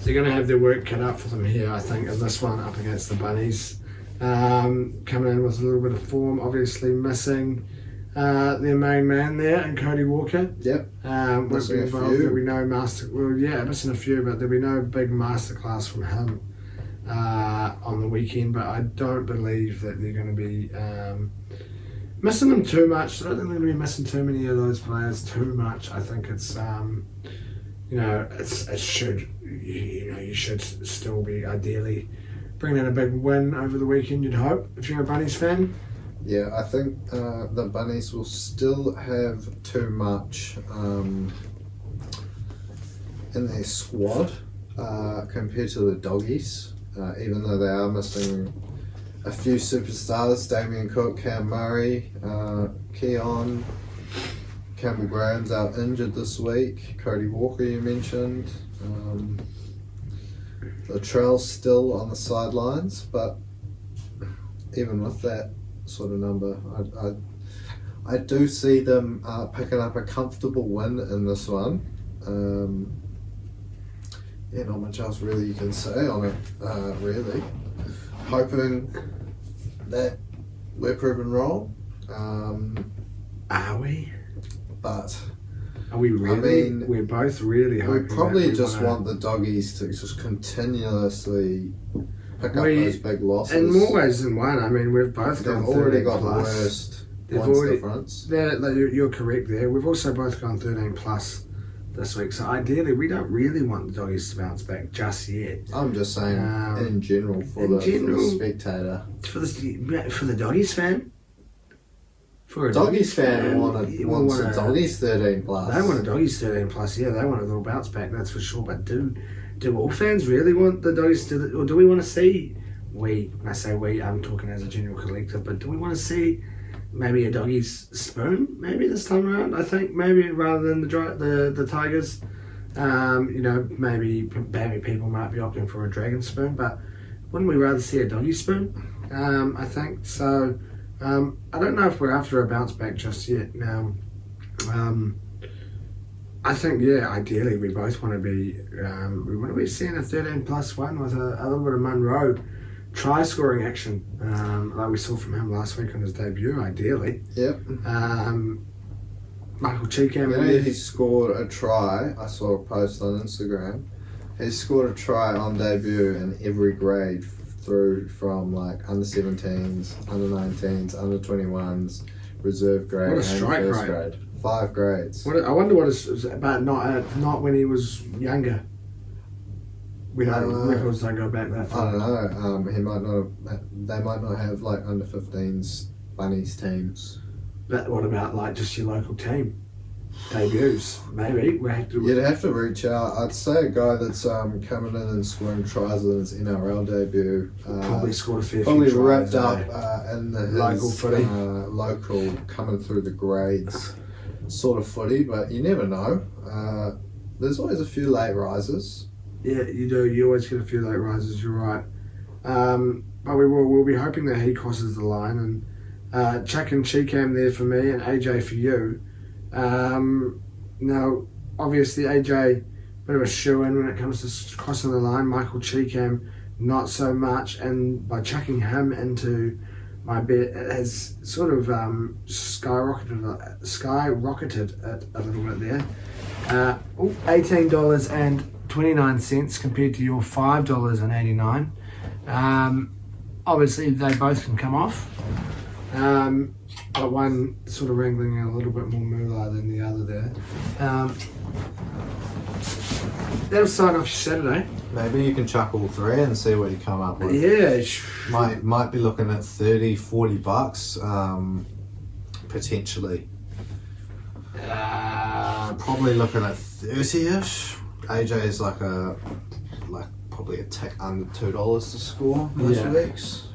they're going to have their work cut out for them here, I think, in this one up against the Bunnies. Coming in with a little bit of form, obviously missing their main man there and Cody Walker. Yep. Won't be involved. There'll be no missing a few, but there'll be no big masterclass from him on the weekend. But I don't believe that they're going to be missing them too much. I don't think they're going to be missing too many of those players too much. I think it's you should still be ideally bringing in a big win over the weekend, you'd hope, if you're a Bunnies fan. Yeah, I think the Bunnies will still have too much in their squad compared to the Doggies, even though they are missing a few superstars, Damien Cook, Cam Murray, Keon, Campbell Graham's out injured this week, Cody Walker you mentioned. Latrell's still on the sidelines, but even with that sort of number, I do see them picking up a comfortable win in this one. Yeah, not much else really you can say on it, really. Hoping that we're proven wrong. Are we? But... Are we really? I mean, we're both really hoping. We probably just want the Doggies to just continuously pick up those big losses. In more ways than one. I mean, we've both They've already got the worst points difference. You're correct there. We've also both gone 13 plus this week. So ideally, we don't really want the Doggies to bounce back just yet. I'm just saying, in general, for the spectator, for the Doggies fan. For a Doggies fan wants a Doggies 13 plus. They want a Doggies 13 plus, yeah, they want a little bounce back, that's for sure. But do all fans really want the Doggies or do we want to see, when I say we, I'm talking as a general collective, but do we want to see maybe a Doggies spoon, maybe this time around? I think maybe rather than the Tigers, maybe people might be opting for a Dragon spoon, but wouldn't we rather see a doggy spoon? I think so. I don't know if we're after a bounce back just yet. Now, I think ideally we both want to be seeing a 13+1 with a little bit of Munro try scoring action, like we saw from him last week on his debut. Ideally, Yep. Michael Cheekham. He scored a try. I saw a post on Instagram. He scored a try on debut in every grade through from like under 17s, under 19s, under 21s, reserve grade, What a strike and first rate. grade. 5 grades. I wonder what it's about. Not when he was younger. We don't records don't go back that I far. don't know. He might not have. They might not have like under 15s bunnies teams. But what about like just your local team debuts? Maybe we have to. You'd have to reach out. I'd say a guy that's coming in and scoring tries in his NRL debut. Probably scored a fair few Probably tries. wrapped up in the Local footy. Local coming through the grades sort of footy, but you never know. There's always a few late risers. Yeah, you do. You always get a few late risers. You're right. But we'll be hoping that he crosses the line, and Chuck and Cheekham there for me, and AJ for you. Now, obviously AJ, bit of a shoe-in when it comes to crossing the line. Michael Cheekham, not so much, and by chucking him into my bet, it has sort of skyrocketed it a little bit there. $18.29 compared to your $5.89. Obviously, they both can come off, but one sort of wrangling a little bit more moolah than the other there. That'll sign off your Saturday. Maybe you can chuck all 3 and see what you come up with. Yeah. Might be looking at $30-$40 potentially. Probably looking at 30ish. AJ is like probably a tick under $2 to score most weeks.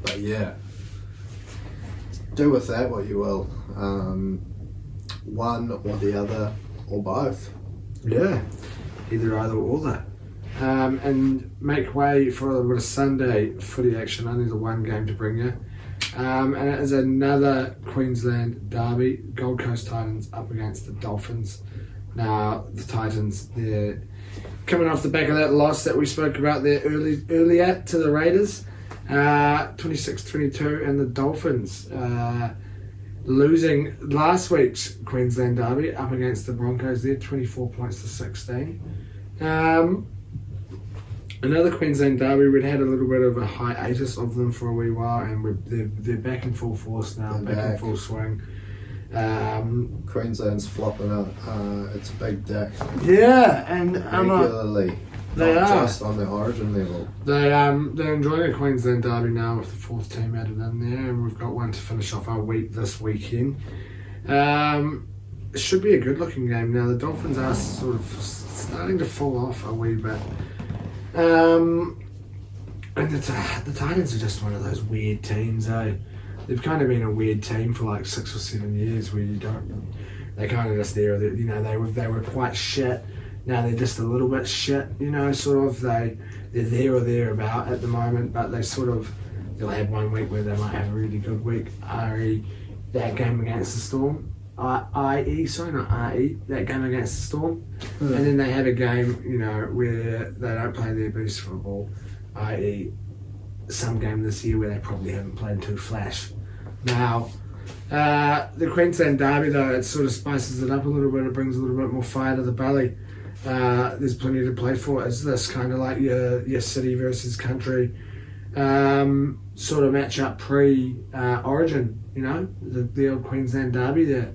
But yeah, do with that what you will. One or the other or both. Yeah, either or that. And make way for a little bit of Sunday footy action. Only the one game to bring you. And it is another Queensland derby. Gold Coast Titans up against the Dolphins. Now, the Titans, they're coming off the back of that loss that we spoke about there earlier to the Raiders. 26-22, and the Dolphins losing last week's Queensland derby up against the Broncos there, 24 points to 16. Another Queensland derby, we'd had a little bit of a hiatus of them for a wee while, and they're back in full force now, back in full swing. Queensland's flopping up. It's a big deck. Yeah, and regularly. They not are just on the origin level. They're enjoying a Queensland derby now with the 4th team added in there, and we've got one to finish off our week this weekend. It should be a good looking game. Now the Dolphins are sort of starting to fall off a wee bit. And the Titans are just one of those weird teams, eh? They've kind of been a weird team for like 6 or 7 years where they're kind of just there, they were quite shit. Now they're just a little bit shit, sort of. They're there or thereabout at the moment, but they'll have one week where they might have a really good week, i.e. that game against the Storm. That game against the Storm. And then they have a game, where they don't play their best football, i.e. some game this year where they probably haven't played too flash. Now, the Queensland derby, though, it sort of spices it up a little bit. It brings a little bit more fire to the belly. There's plenty to play for. It's this kind of like your city versus country sort of match up pre-origin, the old Queensland derby there.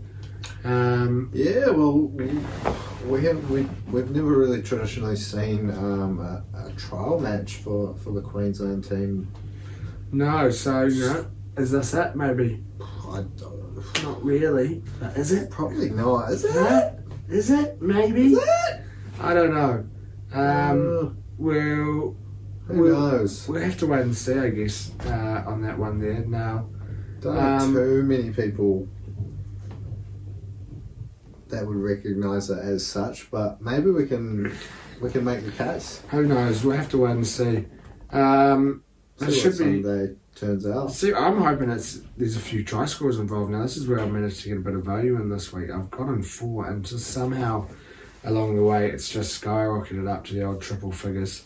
Yeah, well, we've never really traditionally seen a trial match for the Queensland team. No, so is this it? Maybe. I don't, not really, but is it? Probably not. Is it? Is it? Maybe. Is it? I don't know. Who knows? We'll have to wait and see, I guess, on that one there. Now, don't know too many people that would recognise it as such, but maybe we can we can make the case. Who knows? We'll have to wait and see. It See should what be. Sunday turns out. See, I'm hoping there's a few try scores involved now. This is where I've managed to get a bit of value in this week. I've got in 4, and just somehow along the way it's just skyrocketed up to the old triple figures.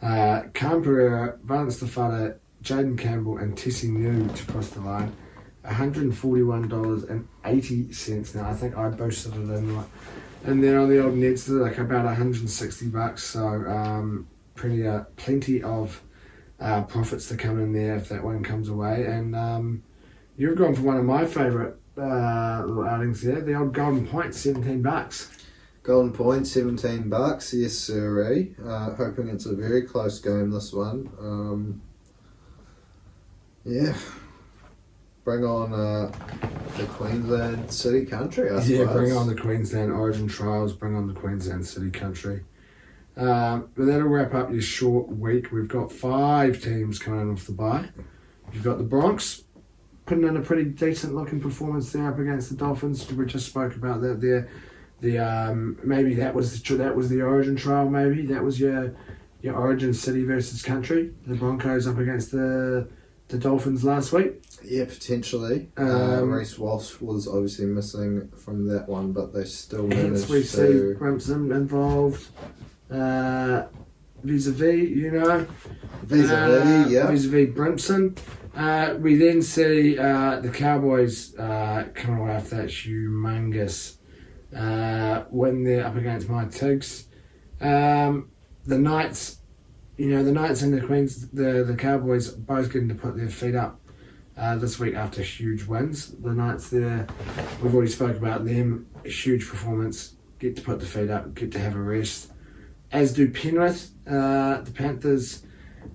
Cam Pereira, Valence Tafada, Jaden Campbell, and Tessie New to cross the line. $141.80 now. I think I boosted it in there on the old nets, like about $160. So plenty of profits to come in there if that one comes away. And you've gone for one of my favourite little outings there, the old Golden Point, $17. Golden Point, $17. Yes, sirree. Hoping it's a very close game, this one. Yeah. Bring on the Queensland City Country, I suppose. Yeah, bring on the Queensland Origin Trials, bring on the Queensland City Country. But that'll wrap up your short week. We've got 5 teams coming in off the bye. You've got the Bronx putting in a pretty decent looking performance there up against the Dolphins. We just spoke about that there. Maybe that was the Origin Trial. Maybe that was your Origin City versus Country. The Broncos up against the Dolphins last week. Yeah, potentially. Reece Walsh was obviously missing from that one, but they still managed we to... see Grimson involved. Vis-a-vis, Vis-a-vis Brimson. We then see the Cowboys coming away after that humongous win there up against my Tigs. The Knights, the Knights and the Cowboys both getting to put their feet up this week after huge wins. The Knights there, we've already spoke about them, a huge performance, get to put the feet up, get to have a rest. As do Penrith, the Panthers.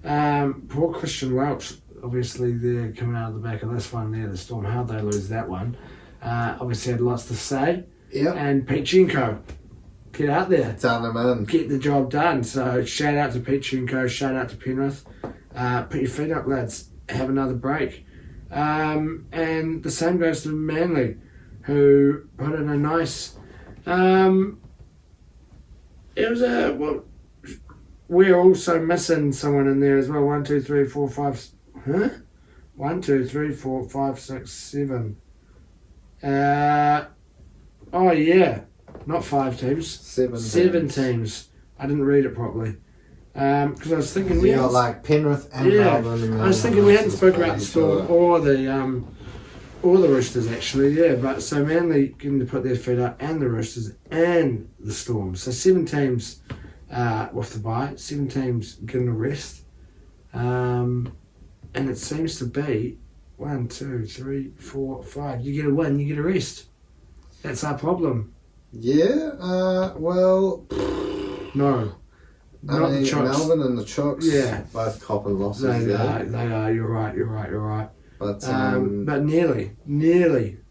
Poor Christian Welch, obviously they're coming out of the back of this one there, the Storm. How'd they lose that one? Obviously had lots to say. Yep. And Pichenko, get out there. Turn them in. Get the job done. So shout out to Pichenko, shout out to Penrith. Put your feet up, lads. Have another break. And the same goes to Manly, who put in a nice... we're also missing someone in there as well. 1, 2, 3, 4, 5. 1, 2, 3, 4, 5, 6, 7. Oh yeah, not 5 teams. 7 teams. I didn't read it properly. Because I was thinking we got like Penrith and Melbourne. I was thinking we hadn't spoken about the Storm or the Roosters actually. Yeah, but so Manly getting to put their feet up, and the Roosters and the Storm. So 7 teams with the bye. 7 teams getting a rest. And it seems to be 1, 2, 3, 4, 5. You get a win, you get a rest. That's our problem. Yeah. Well. No. I mean, Melbourne and the Chooks, both copping losses. They are. You're right. But nearly.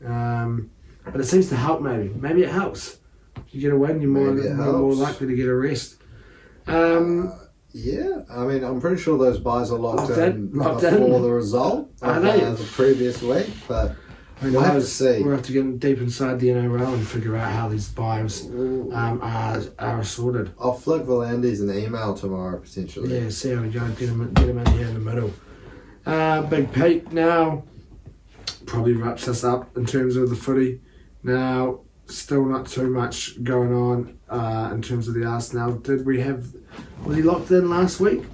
But it seems to help. Maybe it helps. You get a win, you're more likely to get a rest. Yeah, I mean, I'm pretty sure those buys are locked in before the result of the previous week, but we'll have to see. We'll have to get deep inside the NRL and figure out how these buys are sorted. I'll flick Volandis an email tomorrow, potentially. Yeah, see how we go. Get him in here in the middle. Big Pete now probably wraps us up in terms of the footy. Now, still not too much going on in terms of the Arsenal. Was he locked in last week?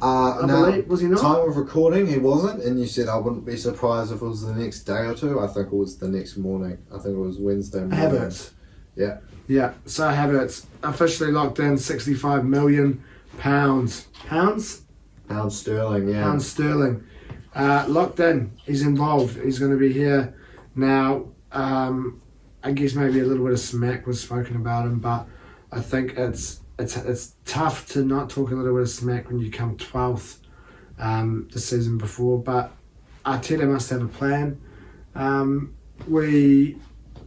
No, believe, was he not? Time of recording, he wasn't, and you said I wouldn't be surprised if it was the next day or two. I think it was the next morning. I think it was Wednesday morning. Havertz. Yeah. So Havertz officially locked in £65 million. Pounds sterling, yeah. Pounds sterling. Locked in. He's involved. He's going to be here now. I guess maybe a little bit of smack was spoken about him, but I think it's tough to not talk a little bit of smack when you come 12th the season before. But Arteta must have a plan. We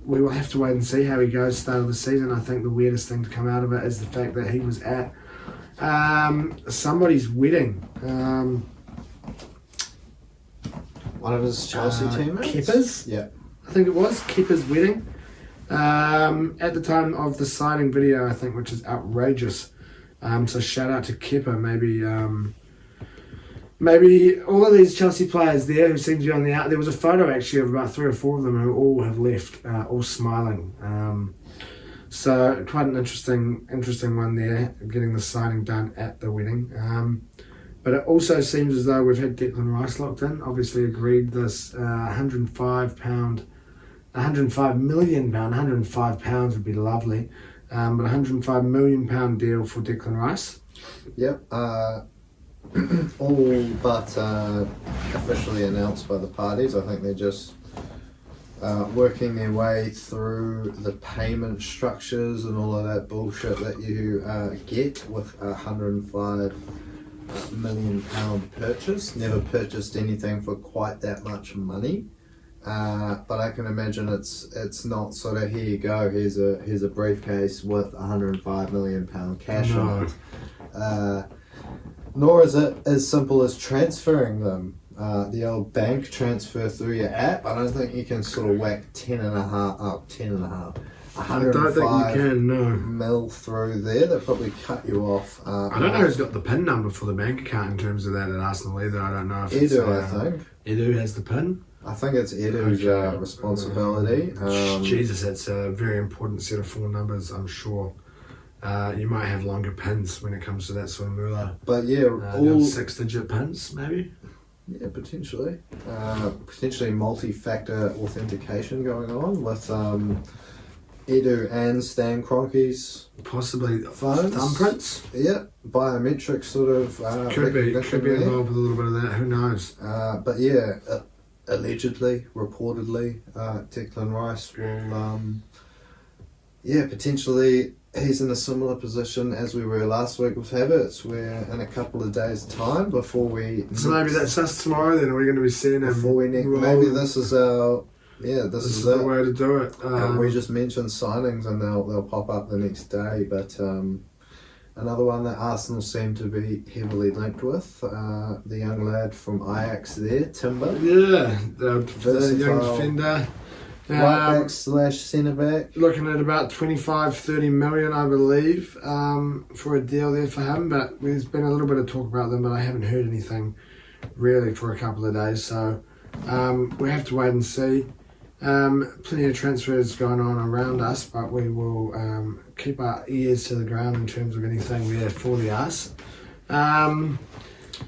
will have to wait and see how he goes start of the season. I think the weirdest thing to come out of it is the fact that he was at somebody's wedding. One of his Chelsea teammates? Kepa's? Yeah. I think it was Kepa's wedding. At the time of the signing video, I think, which is outrageous. So shout out to Kepa. Maybe all of these Chelsea players there who seem to be on the out. There was a photo actually of about 3 or 4 of them who all have left, all smiling. So quite an interesting one there, getting the signing done at the wedding. But it also seems as though we've had Declan Rice locked in. Obviously agreed this £105 million. £105 would be lovely, but £105 million deal for Declan Rice. Yep. All but officially announced by the parties. I think they're just working their way through the payment structures and all of that bullshit that you get with £105 million purchase. Never purchased anything for quite that much money, but I can imagine it's not sort of, here you go, here's a briefcase with £105 million cash on it. Nor is it as simple as transferring them. The old bank transfer through your app. I don't think you can sort of whack 105 I don't think you can, no. mil through there. They'll probably cut you off. I don't know who's got the PIN number for the bank account in terms of that at Arsenal either. I don't know if Edu, I think. Edu has the PIN? I think it's Edu's responsibility. Jesus, that's a very important set of 4 numbers, I'm sure. You might have longer pins when it comes to that sort of moolah. But yeah, all 6-digit pins, maybe? Yeah, potentially. Potentially multi-factor authentication going on with Edu and Stan Kroenke's possibly phones. Thumbprints? Yeah, biometric sort of could be involved with a little bit of that, who knows. But yeah, allegedly, reportedly, Declan Rice will potentially, he's in a similar position as we were last week with Havertz, where in a couple of days' time before we... So maybe that's us tomorrow then, we're going to be seeing him... Maybe this is our... Yeah, this is the way to do it. We just mentioned signings and they'll pop up the next day, but another one that Arsenal seem to be heavily linked with, the young lad from Ajax there, Timber. Yeah, the young defender. Right back / centre back. Looking at about 25-30 million, I believe, for a deal there for him. But there's been a little bit of talk about them, but I haven't heard anything really for a couple of days. So we have to wait and see. Plenty of transfers going on around us, but we will keep our ears to the ground in terms of anything there for the us.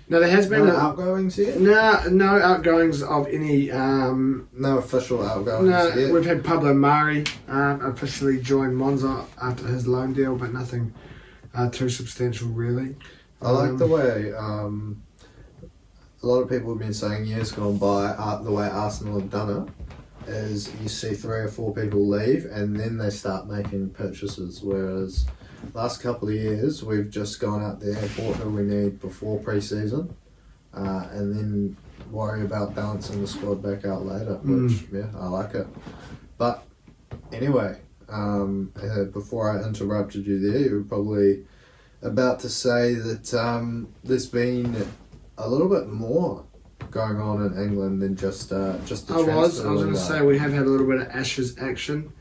Now there has been outgoings yet? No outgoings of any. No official outgoings yet. We've had Pablo Mari officially join Monza after his loan deal, but nothing too substantial really. I like the way a lot of people have been saying years gone by, the way Arsenal have done it is you see 3 or 4 people leave and then they start making purchases, whereas last couple of years we've just gone out there, bought who we need before pre-season, and then worry about balancing the squad back out later, which I like it. But anyway, before I interrupted you there, you were probably about to say that there's been a little bit more going on in England than just the transfer. I was going to say we have had a little bit of Ashes action,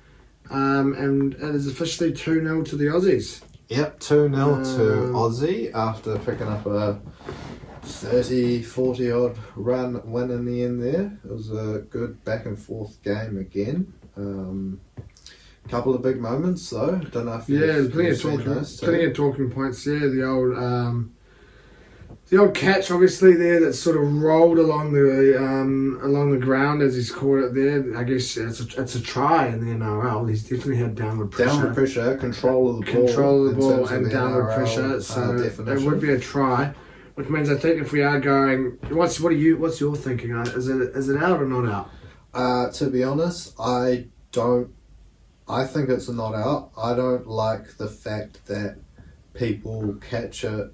and it is officially 2-0 to the Aussies. Yep, 2-0 to Aussie after picking up a 30-40 odd run win in the end there. It was a good back and forth game again. Couple of big moments though. Don't know if plenty of talking points. Yeah, the old catch, obviously there that sort of rolled along the ground as he's caught it there. I guess it's a try in the NRL. He's definitely had downward pressure. Control of the ball, and downward pressure. So it would be a try, which means I think if we are going, what's your thinking? Is it out or not out? To be honest, I think it's not out. I don't like the fact that people catch it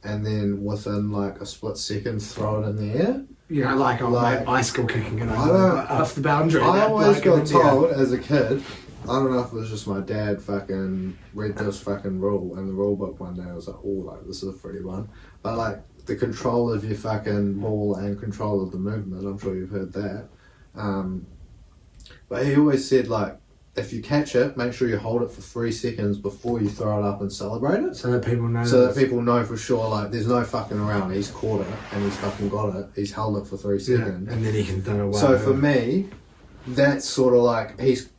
and then within like a split second throw it in the air. Yeah, like bicycle kicking it off the boundary. I always got told as a kid, I don't know if it was just my dad fucking read this fucking rule in the rule book one day. I was like, this is a pretty one. But like the control of your fucking ball and control of the movement, I'm sure you've heard that. But he always said like, if you catch it, make sure you hold it for 3 seconds before you throw it up and celebrate it. So that people know. So that people know for sure, like, there's no fucking around. He's caught it and he's fucking got it. He's held it for 3 seconds. And then he can throw it away. So for me, that's sort of like he's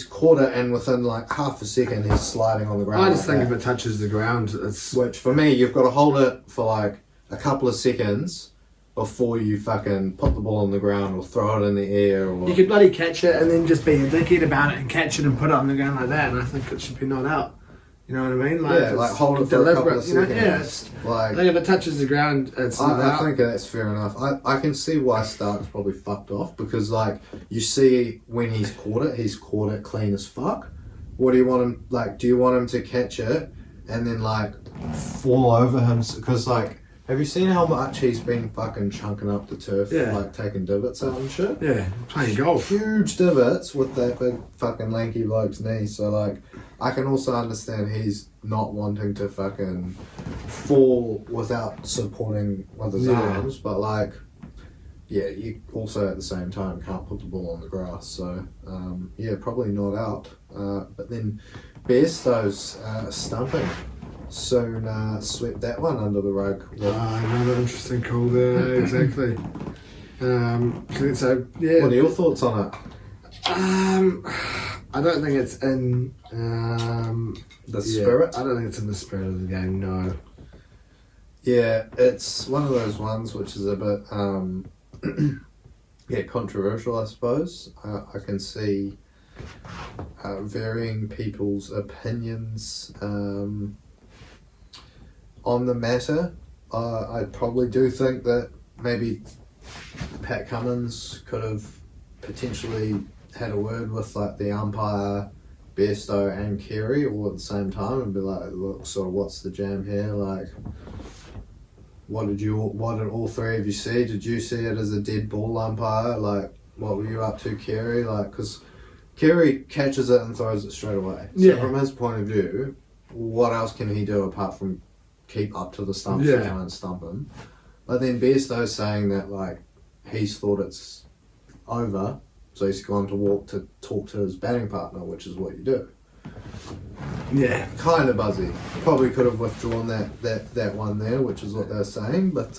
caught it and within like half a second he's sliding on the ground. I just think if it touches the ground, it's... Which for me, you've got to hold it for like a couple of seconds before you fucking put the ball on the ground or throw it in the air. Or You could bloody catch it and then just be a dickhead about it and catch it and put it on the ground like that, and I think it should be not out. You know what I mean? Like, yeah, like hold it for a couple of seconds. Yeah, it's, like, I think if it touches the ground, it's not out. I think that's fair enough. I can see why Stark's probably fucked off, because like you see when he's caught it clean as fuck. What do you want him, like, do you want him to catch it and then like fall over him? Because like, have you seen how much he's been fucking chunking up the turf, like taking divots out and shit? Yeah, playing golf. Huge divots with that big fucking lanky bloke's knee. So like, I can also understand he's not wanting to fucking fall without supporting with his arms, but like, yeah, you also at the same time can't put the ball on the grass. So yeah, probably not out. But then Bairstow's stumping soon swept that one under the rug. Another interesting call there, exactly. So yeah. What are your thoughts on it? I don't think it's in The spirit? I don't think it's in the spirit of the game, no. Yeah, it's one of those ones which is a bit controversial, I suppose. I can see varying people's opinions on the matter. I probably do think that maybe Pat Cummins could have potentially had a word with like the umpire, Bairstow and Carey all at the same time and be like, look, sort of what's the jam here? Like, what did all three of you see? Did you see it as a dead ball, umpire? Like, what were you up to, Carey? Like, because Carey catches it and throws it straight away. So from his point of view, what else can he do apart from keep up to the stumps and try and stump him? But then Bairstow's saying that like he's thought it's over, so he's gone to talk to his batting partner, which is what you do. Yeah. Kind of buzzy. Probably could have withdrawn that one there, which is what they're saying. But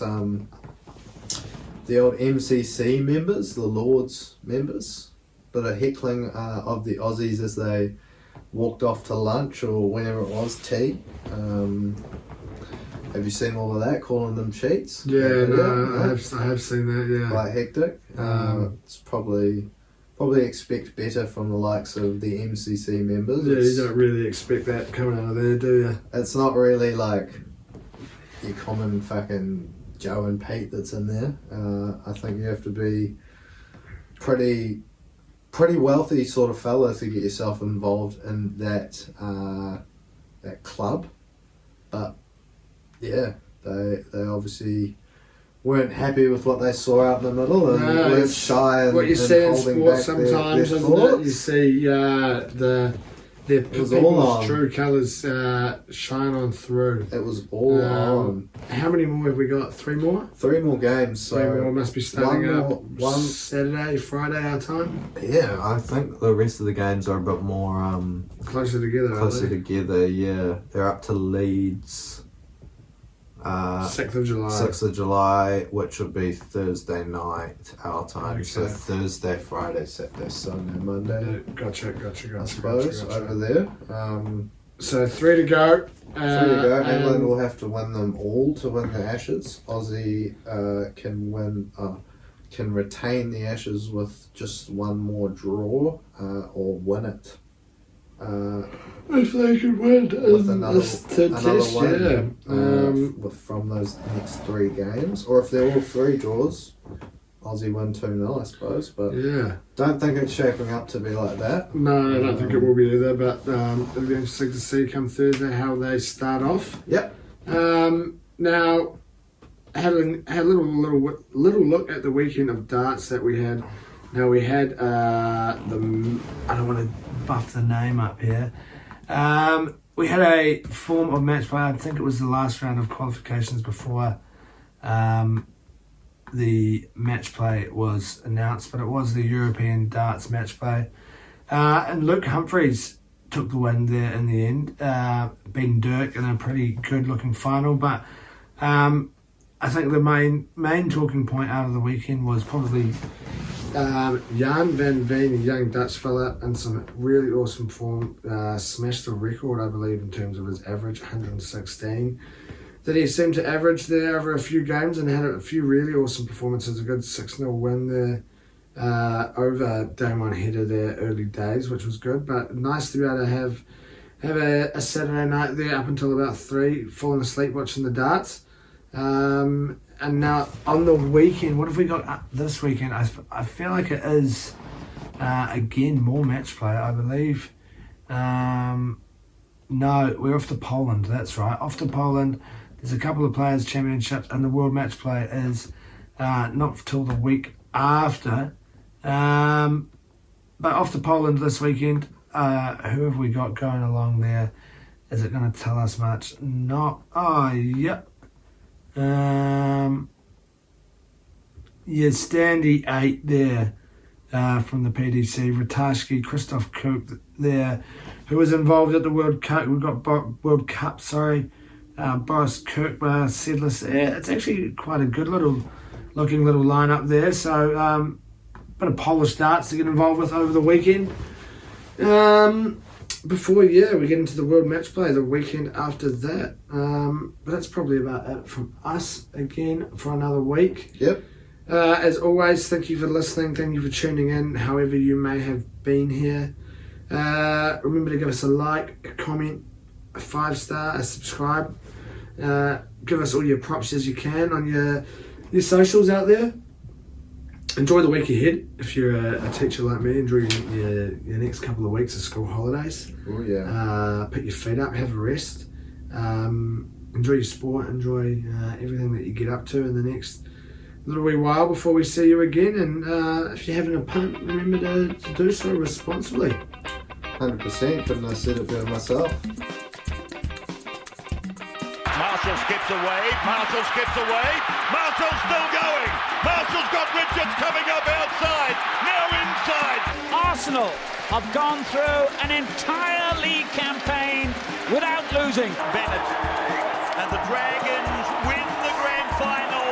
the old MCC members, the Lords members, bit of heckling of the Aussies as they walked off to lunch or whenever it was, tea. Have you seen all of that, calling them cheats? Yeah, no, I have seen that, yeah. Quite hectic. It's probably expect better from the likes of the MCC members. Yeah, you don't really expect that coming out of there, do you? It's not really like your common fucking Joe and Pete that's in there. I think you have to be pretty wealthy sort of fella to get yourself involved in that club. But yeah, they obviously weren't happy with what they saw out in the middle and weren't shy and what you see in sports their sometimes, isn't it? You see their people's true colours shine on through. It was all on. How many more have we got? 3 more? 3 more games. So 3 more must be starting one Saturday, Friday our time. Yeah, I think the rest of the games are a bit more closer together. Closer together, yeah. They're up to Leeds. 6th of July. 6th of July, which would be Thursday night our time. Okay. So Thursday, Friday, Saturday, Sunday, Monday. Gotcha. I suppose over there. So 3 to go. 3 to go. England will have to win them all to win the Ashes. Aussie can retain the Ashes with just one more draw or win it. If they could win with another test, win from those next 3 games, or if they're all 3 draws, Aussie win 2-0, I suppose. But don't think it's shaping up to be like that. No, I don't think it will be either. But it'll be interesting to see come Thursday how they start off. Yep. Now, had a little look at the weekend of darts that we had. Now we had I don't want to buff the name up here. We had a form of match play. I think it was the last round of qualifications before the match play was announced, but it was the European darts match play. And Luke Humphries took the win there in the end, beating Dirk in a pretty good looking final. But I think the main talking point out of the weekend was probably Jan van Veen, a young Dutch fella, in some really awesome form. Smashed the record, I believe, in terms of his average, 116. That he seemed to average there over a few games and had a few really awesome performances. A good 6-0 win there over Damon Header there early days, which was good. But nice to be able to have a Saturday night there up until about 3, falling asleep watching the darts. And now on the weekend, what have we got this weekend? I feel like it is again more match play, I believe. No, we're off to Poland. That's right, off to Poland. There's a couple of players' championships, and the world match play is not till the week after. But off to Poland this weekend. Who have we got going along there? Is it going to tell us much? Not. Oh, yep. Standy 8 there from the PDC. Ratashki, Christoph Koop there, who was involved at the World Cup. We've got World Cup, Boris Kirkbar, Sedlis. It's actually quite a good looking lineup there. So bit of Polish darts to get involved with over the weekend. Before we get into the World Match Play the weekend after that. But that's probably about it from us again for another week. Yep. As always, thank you for listening. Thank you for tuning in, however you may have been here. Remember to give us a like, a comment, a 5-star, a subscribe. Give us all your props as you can on your socials out there. Enjoy the week ahead. If you're a teacher like me, enjoy your next couple of weeks of school holidays. Oh yeah. Put your feet up, have a rest. Enjoy your sport, enjoy everything that you get up to in the next little wee while before we see you again. And if you're having a punt, remember to do so responsibly. 100%, couldn't have said it better myself. Marshall skips away, Marshall's still going, Marshall's got Richards coming up outside, now inside. Arsenal have gone through an entire league campaign without losing. Bennett and the Dragons win the grand final.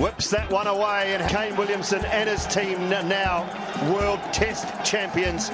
Whips that one away, and Kane Williamson and his team now world test champions.